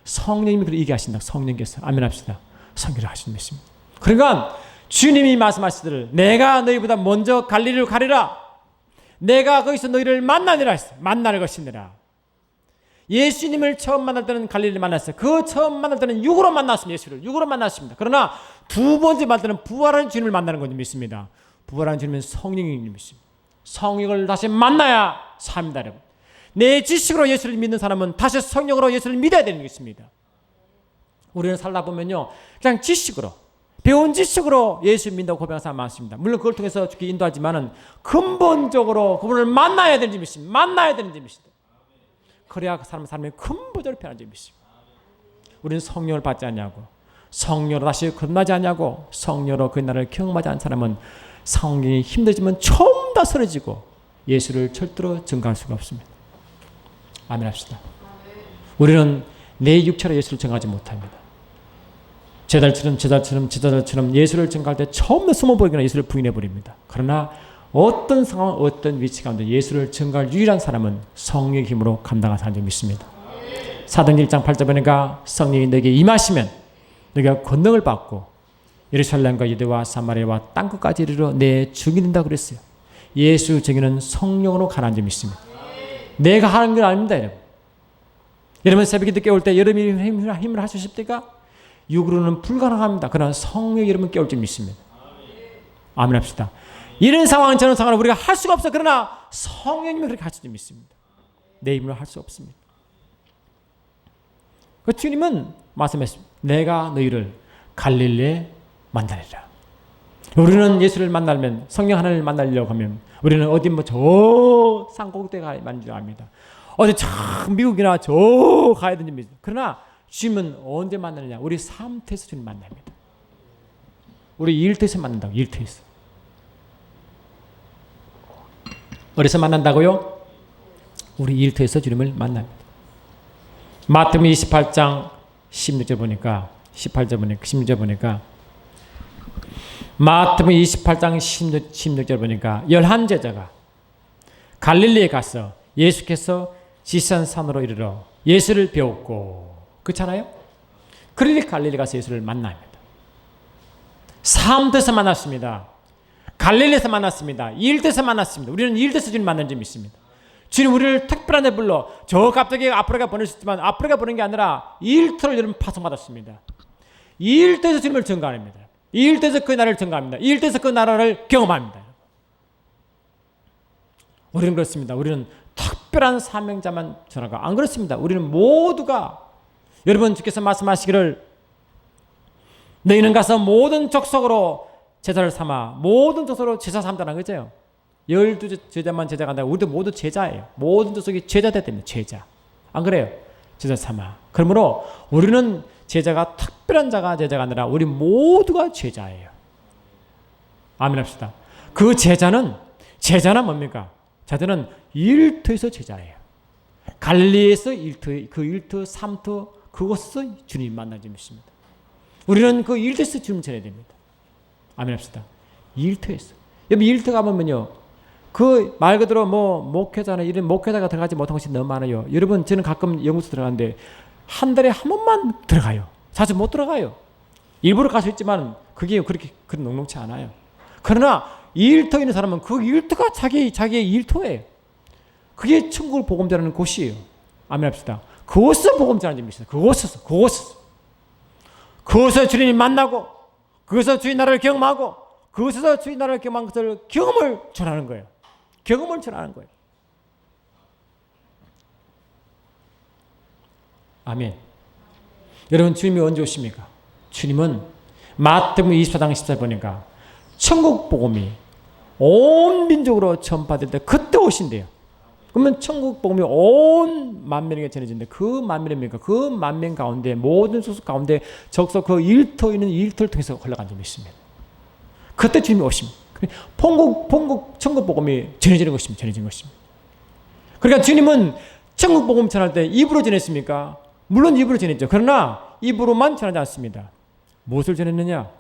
성령님이 그를 이기게 하신다. 성령께서 아멘합시다. 성령을 하시는 것입니다. 그러니까 주님이 말씀하시기를 내가 너희보다 먼저 갈릴리로 가리라. 내가 거기서 너희를 만나니라 했어요. 만날 것이니라. 예수님을 처음 만날 때는 갈릴리를 만났어요. 그 처음 만날 때는 육으로 만났습니다. 예수를 육으로 만났습니다. 그러나 두 번째 만날 때는 부활한 주님을 만나는 것을 믿습니다. 부활한 주님은 성령님을 믿습니다. 성령을 다시 만나야 삽니다. 여러분. 내 지식으로 예수를 믿는 사람은 다시 성령으로 예수를 믿어야 되는 것입니다. 우리는 살다 보면요 그냥 지식으로 배운 지식으로 예수 믿는다고 고백하는 사람 많습니다. 물론 그걸 통해서 죽게 인도하지만은 근본적으로 그분을 만나야 되는 점이 있습니다. 만나야 되는 점이 있습니다. 그래야 그 사람이 근본적으로 변한 점이 있습니다. 우리는 성령을 받지 않냐고 성령으로 다시 거듭나지 않냐고 성령으로 그 나라를 경험하지 않은 사람은 성령이 힘들지만 처음 다 쓰러지고 예수를 절대로 증거할 수가 없습니다. 아멘 합시다. 우리는 내 육체로 예수를 증거하지 못합니다. 제자들처럼 예수를 증거할 때 처음에 숨어버리거나 예수를 부인해버립니다. 그러나 어떤 상황, 어떤 위치 가운데 예수를 증거할 유일한 사람은 성령의 힘으로 감당한 사람을 믿습니다. 사도행전 1장 8절 보니까 성령이 너에게 임하시면 너희가 권능을 받고 예루살렘과 유대와 사마리아와 땅끝까지 이르러 내 증인이 된다고 그랬어요. 예수 증인은 성령으로 가는 점이 있습니다. 내가 하는 건 아닙니다. 여러분 새벽에 깨울 때 여러분이 힘을 할 수 있습니까? 육으로는 불가능합니다. 그러나 성령이 여러분 깨울 점이 있습니다. 아멘 합시다. 이런 상황은 저런 상황을 우리가 할 수가 없어. 그러나 성령님이 그렇게 하실 점이 있습니다. 내 힘으로 할 수 없습니다. 그 주님은 말씀했습니다. 내가 너희를 갈릴리에 만나리라. 우리는 예수를 만나면 성령 하나님을 만나려고 하면 우리는 어디 저 산꼭대기에 가야 합니다. 어디 저 미국이나 저 가야 되는 겁니다. 그러나 주님은 언제 만나느냐? 우리 삶터에서 주님 만납니다. 우리 일터에서 만난다고. 일터에서. 어디서 만난다고요? 우리 일터에서 주님을 만납니다. 마태복음 28장 16절 보니까 16절 보니까 마태복음 28장 16절 보니까 11제자가 갈릴리에 가서 예수께서 지시한 산으로 이르러 예수를 배웠고 그렇잖아요? 그러니 갈릴리 가서 예수를 만납니다. 삶터에서 만났습니다. 갈릴리에서 만났습니다. 일터에서 만났습니다. 우리는 일터에서 주님 만난 점이 있습니다. 주님 우리를 특별한 데 불러 저 갑자기 아프리카 보내셨지만 아프리카 보낸 게 아니라 일터를 여러분 파송받았습니다. 일터에서 주님을 증거합니다. 일터에서 그 나라를 증거합니다. 일터에서 그 나라를 경험합니다. 우리는 그렇습니다. 우리는 특별한 사명자만 전하가 안 그렇습니다. 우리는 모두가 여러분 주께서 말씀하시기를 너희는 가서 모든 족속으로 제자를 삼아 모든 족속으로 제자 삼다는 거죠. 12 제자만 제자가 한다고 우리도 모두 제자예요. 모든 족속이 제자 됐답니다. 제자. 안 그래요? 제자 삼아. 그러므로 우리는 제자가 특별한 자가 제자가 아니라 우리 모두가 제자예요. 아멘 합시다. 그 제자는 뭡니까? 제자는 일터에서 제자예요. 갈릴리에서 일터, 그 일터, 삼터, 그곳에서 주님 만나지 않습니다. 우리는 그 일터에서 주님 전해야 됩니다. 아멘 합시다. 일터에서. 여러분 일터 가보면요. 그 말 그대로 목회자나 이런 목회자가 들어가지 못한 것이 너무 많아요. 여러분 저는 가끔 연구소 들어가는데 한 달에 한 번만 들어가요. 자주 못 들어가요. 일부러 갈 수 있지만 그게 그렇게 녹록치 않아요. 그러나 일터 있는 사람은 그 일터가 자기의 일터예요. 그게 천국을 복음 전하는 곳이에요. 아멘 합시다. 그곳에서 복음 전하는 점이 있어요. 그곳에서 주님이 만나고 그곳에서 주의 나라를 경험하고 그곳에서 주의 나라를 경험한 것을 경험을 전하는 거예요. 경험을 전하는 거예요. 아멘. 여러분 주님이 언제 오십니까? 주님은 마태복음 24장 14절 보니까 천국 복음이 온 민족으로 전파될 때 그때 오신대요. 그러면 천국 복음이 온 만민에게 전해진데 그 만민입니까? 그 만민 가운데 모든 소속 가운데 적서 그 일터 있는 일터를 통해서 흘러간 점이 있습니다. 그때 주님이 오십니다. 천국 복음이 전해지는 것입니다. 그러니까 주님은 천국 복음 전할 때 입으로 전했습니까? 물론 입으로 전했죠. 그러나 입으로만 전하지 않습니다. 무엇을 전했느냐?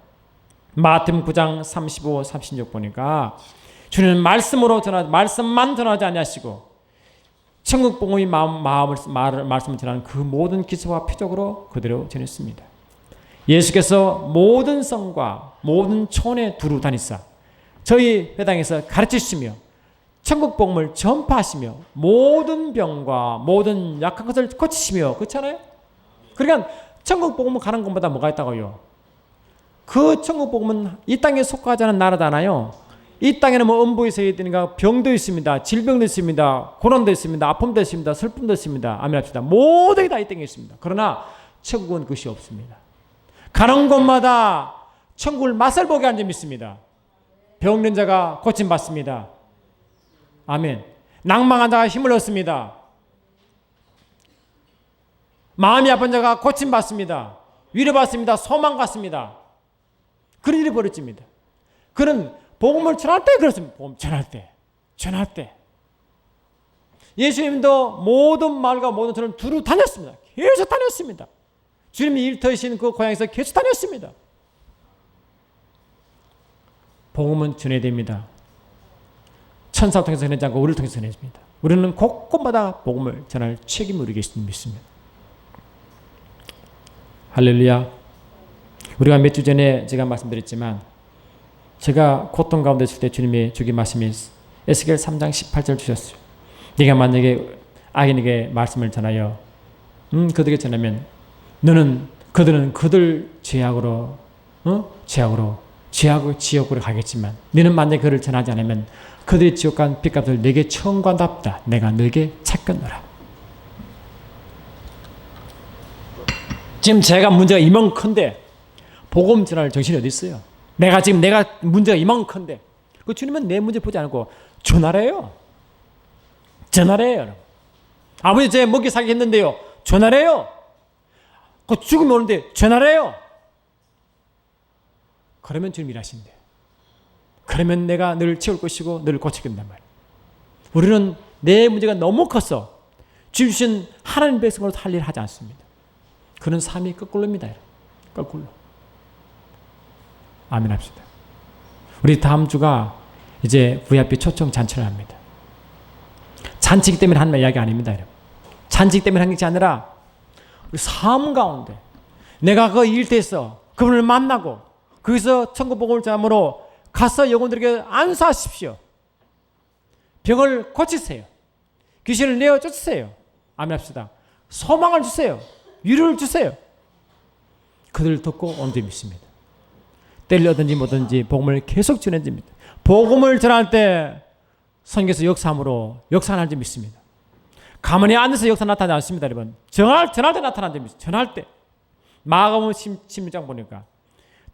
마태복음 9장 35, 36 보니까 주님은 말씀만 전하지 아니하시고 천국 복음이 말씀을 전하는 그 모든 기사와 표적으로 그대로 전했습니다. 예수께서 모든 성과 모든 촌에 두루 다니사 저희 회당에서 가르치시며 천국 복음을 전파하시며 모든 병과 모든 약한 것을 고치시며 그렇잖아요. 그러니까 천국 복음을 가는 것보다 뭐가 있다고요? 그 천국 복음은 이 땅에 속하지 않은 나라잖아요. 이 땅에는 음부에 있으니까 병도 있습니다. 질병도 있습니다. 고난도 있습니다. 아픔도 있습니다. 슬픔도 있습니다. 아멘 합시다. 모든 게 다 이 땅에 있습니다. 그러나 천국은 그것이 없습니다. 가는 곳마다 천국을 맛을 보게 한 점이 있습니다. 병든 자가 고침받습니다. 아멘. 낭망한 자가 힘을 얻습니다. 마음이 아픈 자가 고침받습니다. 위로받습니다. 소망 갖습니다. 그런 일이 벌어집니다. 그는 복음을 전할 때 그렇습니다. 복음 전할 때. 예수님도 모든 말과 모든 전을 두루 다녔습니다. 계속 다녔습니다. 주님이 일터이신 그 고향에서 계속 다녔습니다. 복음은 전해야 됩니다. 천사를 통해서 전하지 않고 우리를 통해서 전해집니다. 우리는 곳곳마다 복음을 전할 책임을 우리에게 있음을 믿습니다. 할렐루야. 우리가 몇 주 전에 제가 말씀드렸지만 제가 고통 가운데 있을 때 주님이 주신 말씀이 에스겔 3장 18절 주셨어요. 네가 만약에 악인에게 말씀을 전하여 그들에게 전하면 그들은 그들 죄악으로 지옥으로 가겠지만 너는 만약에 그를 전하지 않으면 그들의 지옥 간 빚값을 내게 청구한답다. 내가 너에게 찾겠노라. 지금 제가 문제가 이만큼인데 복음 전할 정신이 어디 있어요? 내가 문제가 이만큼인데 그 주님은 내 문제 보지 않고 전하래요. 아버지 제 먹이 살게 했는데요. 전하래요. 그 죽음이 오는데 전하래요. 그러면 주님 일하신대. 그러면 내가 너를 채울 것이고 너를 고치겠단 말이에요. 우리는 내 문제가 너무 커서 주신 하나님 백성으로 할 일을 하지 않습니다. 그런 삶이 거꾸로입니다. 거꾸로. 아멘 합시다. 우리 다음 주가 이제 VIP 초청 잔치를 합니다. 잔치기 때문에 하는 이야기 아닙니다. 잔치기 때문에 하는 것이 아니라 우리 삶 가운데 내가 그 일대에서 그분을 만나고 거기서 천국 복음을 전함으로 가서 영혼들에게 안수하십시오. 병을 고치세요. 귀신을 내어 쫓으세요. 아멘 합시다. 소망을 주세요. 위로를 주세요. 그들을 돕고 온 줄 믿습니다. 때를 얻든지 뭐든지 복음을 계속 전해집니다. 복음을 전할 때 성경에서 역사함으로 역사하는 줄 믿습니다. 가만히 앉아서 역사 나타나지 않습니다. 여러분. 전할 때 나타나는 줄 믿습니다. 전할 때. 마가복음 16장 보니까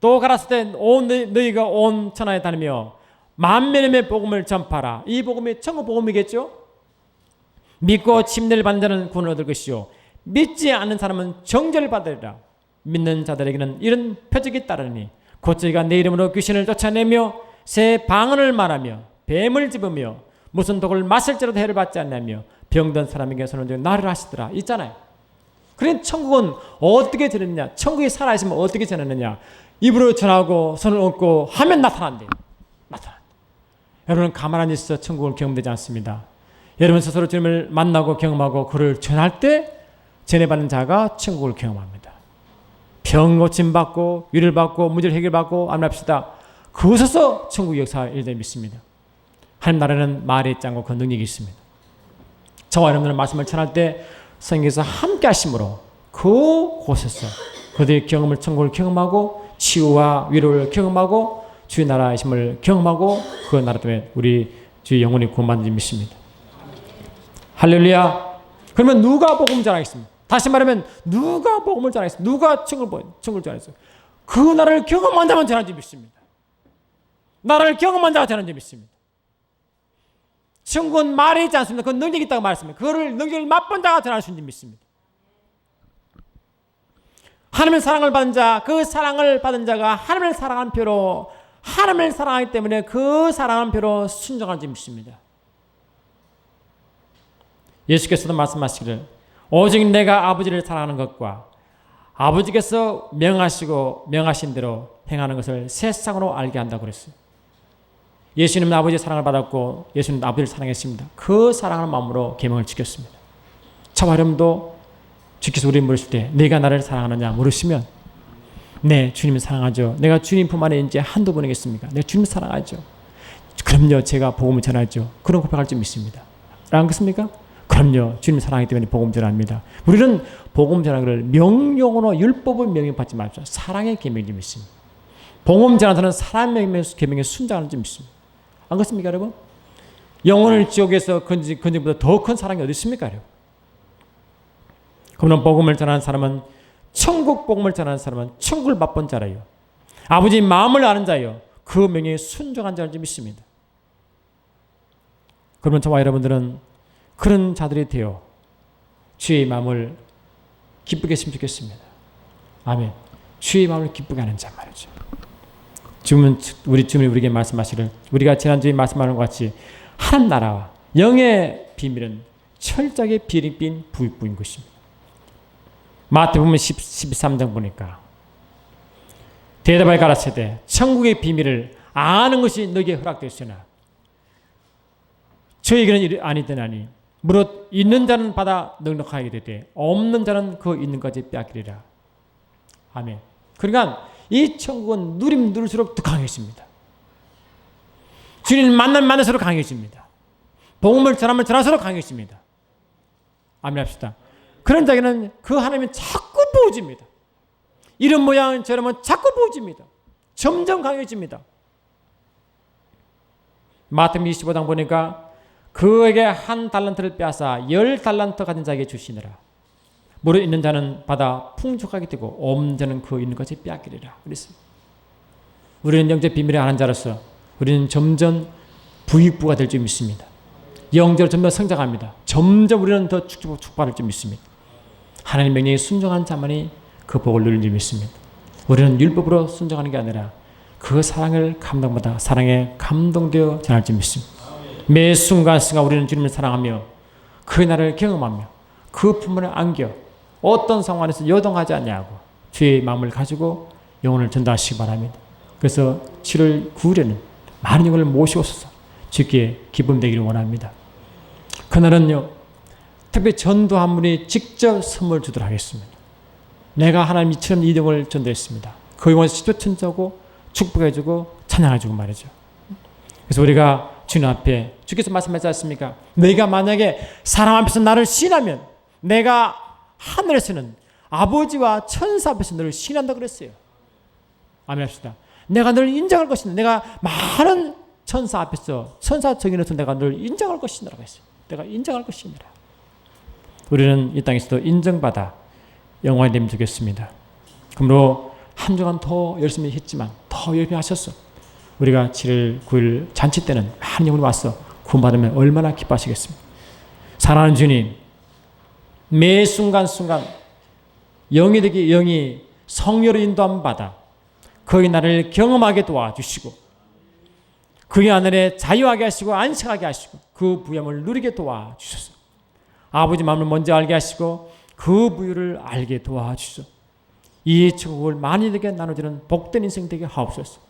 또 가라사대 때 너희가 온 천하에 다니며 만민의 복음을 전파라. 이 복음이 천국 복음이겠죠. 믿고 침례를 받는 자는 구원을 얻을 것이요 믿지 않는 사람은 정죄받으리라. 믿는 자들에게는 이런 표적이 따르니 곧 저희가 내 이름으로 귀신을 쫓아내며 새 방언을 말하며 뱀을 집으며 무슨 독을 마실지라도 해를 받지 않냐며 병든 사람에게 손을 들어 나를 하시더라. 있잖아요. 그러니 천국은 어떻게 전했느냐? 천국이 살아있으면 어떻게 전했느냐? 입으로 전하고 손을 얹고 하면 나타난대요. 나타난다. 여러분은 가만히 있어 천국을 경험되지 않습니다. 여러분 스스로 주님을 만나고 경험하고 그를 전할 때 전해받는 자가 천국을 경험합니다. 병 고침받고 위를 받고 문제를 해결받고 암납시다. 그것에서 천국 역사가 일대 믿습니다. 하나님 나라는 말에 있지 않고 그 능력이 있습니다. 저와 여러분들은 말씀을 전할 때 성경에서 함께 하심으로 그곳에서 그들의 경험을 천국을 경험하고 치유와 위로를 경험하고 주의 나라이심을 경험하고 그 나라 때문에 우리 주의 영혼이 구원받는 줄 믿습니다. 할렐루야. 그러면 누가 복음을 전하겠습니까? 다시 말하면 누가 복음을 전하겠습니까? 누가 천국을 전하겠어요? 그 나라를 경험한 자만 전하는 줄 믿습니다. 나라를 경험한 자가 전하는 줄 믿습니다. 천국은 말이 있지 않습니다. 그 능력이 있다고 말했습니다. 그거를 능력을 맛본 자가 전할 수 있는 줄 믿습니다. 하나님의 사랑을 받은 자, 그 사랑을 받은 자가 하나님을 사랑한 표로 하나님을 사랑하기 때문에 그 사랑한 표로 순종하는 줄 믿습니다. 예수께서도 말씀하시기를 오직 내가 아버지를 사랑하는 것과 아버지께서 명하시고 명하신 대로 행하는 것을 세상으로 알게 한다고 그랬어요. 예수님은 아버지의 사랑을 받았고 예수님은 아버지를 사랑했습니다. 그 사랑하는 마음으로 계명을 지켰습니다. 저와 여러분도 주께서 우리 물으실 때 내가 나를 사랑하느냐 물으시면 네, 주님을 사랑하죠. 내가 주님 품 안에 이제 한두 번이겠습니까? 내가 주님을 사랑하죠. 그럼요, 제가 복음을 전하죠. 그런 고백할 줄 믿습니다. 안 그렇습니까? 그럼요, 주님을 사랑하기 때문에 복음 전합니다. 우리는 복음 전하기를 명령으로 율법을 명령받지 마십시오. 사랑의 계명을 믿습니다. 복음 전하는 사랑의 계명에 순종하는 줄 믿습니다. 안 그렇습니까, 여러분? 영혼을 지옥에서 건지보다 더 큰 사랑이 어디 있습니까, 여러분? 그러면 복음을 전하는 사람은 천국 복음을 전하는 사람은 천국을 맛본 자라요. 아버지 마음을 아는 자요. 그 명령에 순종한 자를 믿습니다. 그러면 저와 여러분들은 그런 자들이 되어 주의 마음을 기쁘게 했으면 좋겠습니다. 아멘. 주의 마음을 기쁘게 하는 자 말이죠. 주님은 우리 주님이 우리에게 말씀하시를 우리가 지난주에 말씀하는 것 같이 하나님 나라와 영의 비밀은 철저하게 비린 부익부인 것입니다. 마태복음 13장 보니까 대답하여 가라사대 천국의 비밀을 아는 것이 너에게 허락되었으나 저에게는 아니더나니 무릇 있는 자는 받아 넉넉하게 되되 없는 자는 그 있는 것이 빼앗기리라. 아멘. 그러니까 이 천국은 누리면 누릴수록 더 강해집니다. 주님을 만날수록 강해집니다. 복음을 전하면 전할수록 강해집니다. 아멘 합시다. 그런 자에게는 그 하나님이 자꾸 부어집니다. 이런 모양 저러면 자꾸 부어집니다. 점점 강해집니다. 마태복음 25장 보니까 그에게 한 달란트를 빼앗아 10달란트 가진 자에게 주시느라 무릇 있는 자는 받아 풍족하게 되고 없는 자는 그 있는 것이 빼앗기리라 그랬습니다. 우리는 영적 비밀을 아는 자로서 우리는 점점 부익부가 될 줄 믿습니다. 영적으로 점점 성장합니다. 점점 우리는 더 축복받을 줄 믿습니다. 하나님 명령에 순종한 자만이 그 복을 누릴 줄 믿습니다. 우리는 율법으로 순종하는 게 아니라 그 사랑을 감동받아 사랑에 감동되어 전할 줄 믿습니다. 매 순간순간 우리는 주님을 사랑하며 그 나를 경험하며 그 품을 안겨 어떤 상황에서 요동하지 않냐고 주의 마음을 가지고 영혼을 전달하시기 바랍니다. 그래서 7월 9일에는 많은 영혼을 모시고서 주께 기쁨 되기를 원합니다. 그날은요 특별히 전도 한 분이 직접 선물 주도록 하겠습니다. 내가 하나님 이처럼 이 영혼을 전도했습니다. 그 영혼에서 직접 천지하고 축복해주고 찬양해주고 말이죠. 그래서 우리가 주님 앞에 주께서 말씀하지 않습니까? 내가 만약에 사람 앞에서 나를 신하면 내가 하늘에서는 아버지와 천사 앞에서 너를 신한다 그랬어요. 아멘 합시다. 내가 너를 인정할 것이다. 내가 많은 천사 앞에서 천사 정인에서 내가 너를 인정할 것이다 했어요. 내가 인정할 것이니라. 우리는 이 땅에서도 인정받아 영광이 되면 좋겠습니다. 그러므로 한 주간 더 열심히 했지만 더 열심히 하셨어. 우리가 7월 9일 잔치 때는 많은 영혼이 와서 구원받으면 얼마나 기뻐하시겠습니까? 사랑하는 주님, 매 순간순간 영이 되기 영이 성령으로 인도함 받아 그의 나를 경험하게 도와주시고 그의 하늘에 자유하게 하시고 안식하게 하시고 그 부여함을 누리게 도와주소서. 아버지 마음을 먼저 알게 하시고 그 부유를 알게 도와주소서. 이 천국을 만인에게 나눠주는 복된 인생 되게 하옵소서.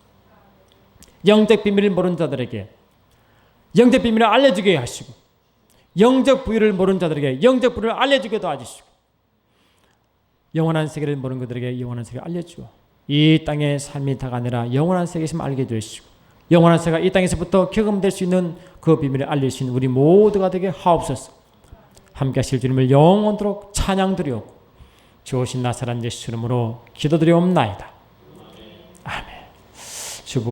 영적 비밀을 모르는 자들에게 영적 비밀을 알려주게 하시고 영적 부유를 모르는 자들에게 영적 부유를 알려주게 도와주시고 영원한 세계를 모르는 그들에게 영원한 세계를 알려주어 이 땅의 삶이 다가 아니라 영원한 세계심을 알게 되시고 영원한 세계가 이 땅에서부터 경험될 수 있는 그 비밀을 알려주신 우리 모두가 되게 하옵소서. 함께 하실 주님을 영원토록 찬양드리옵고 주오신 나사렛 예수 이름으로 기도드리옵나이다.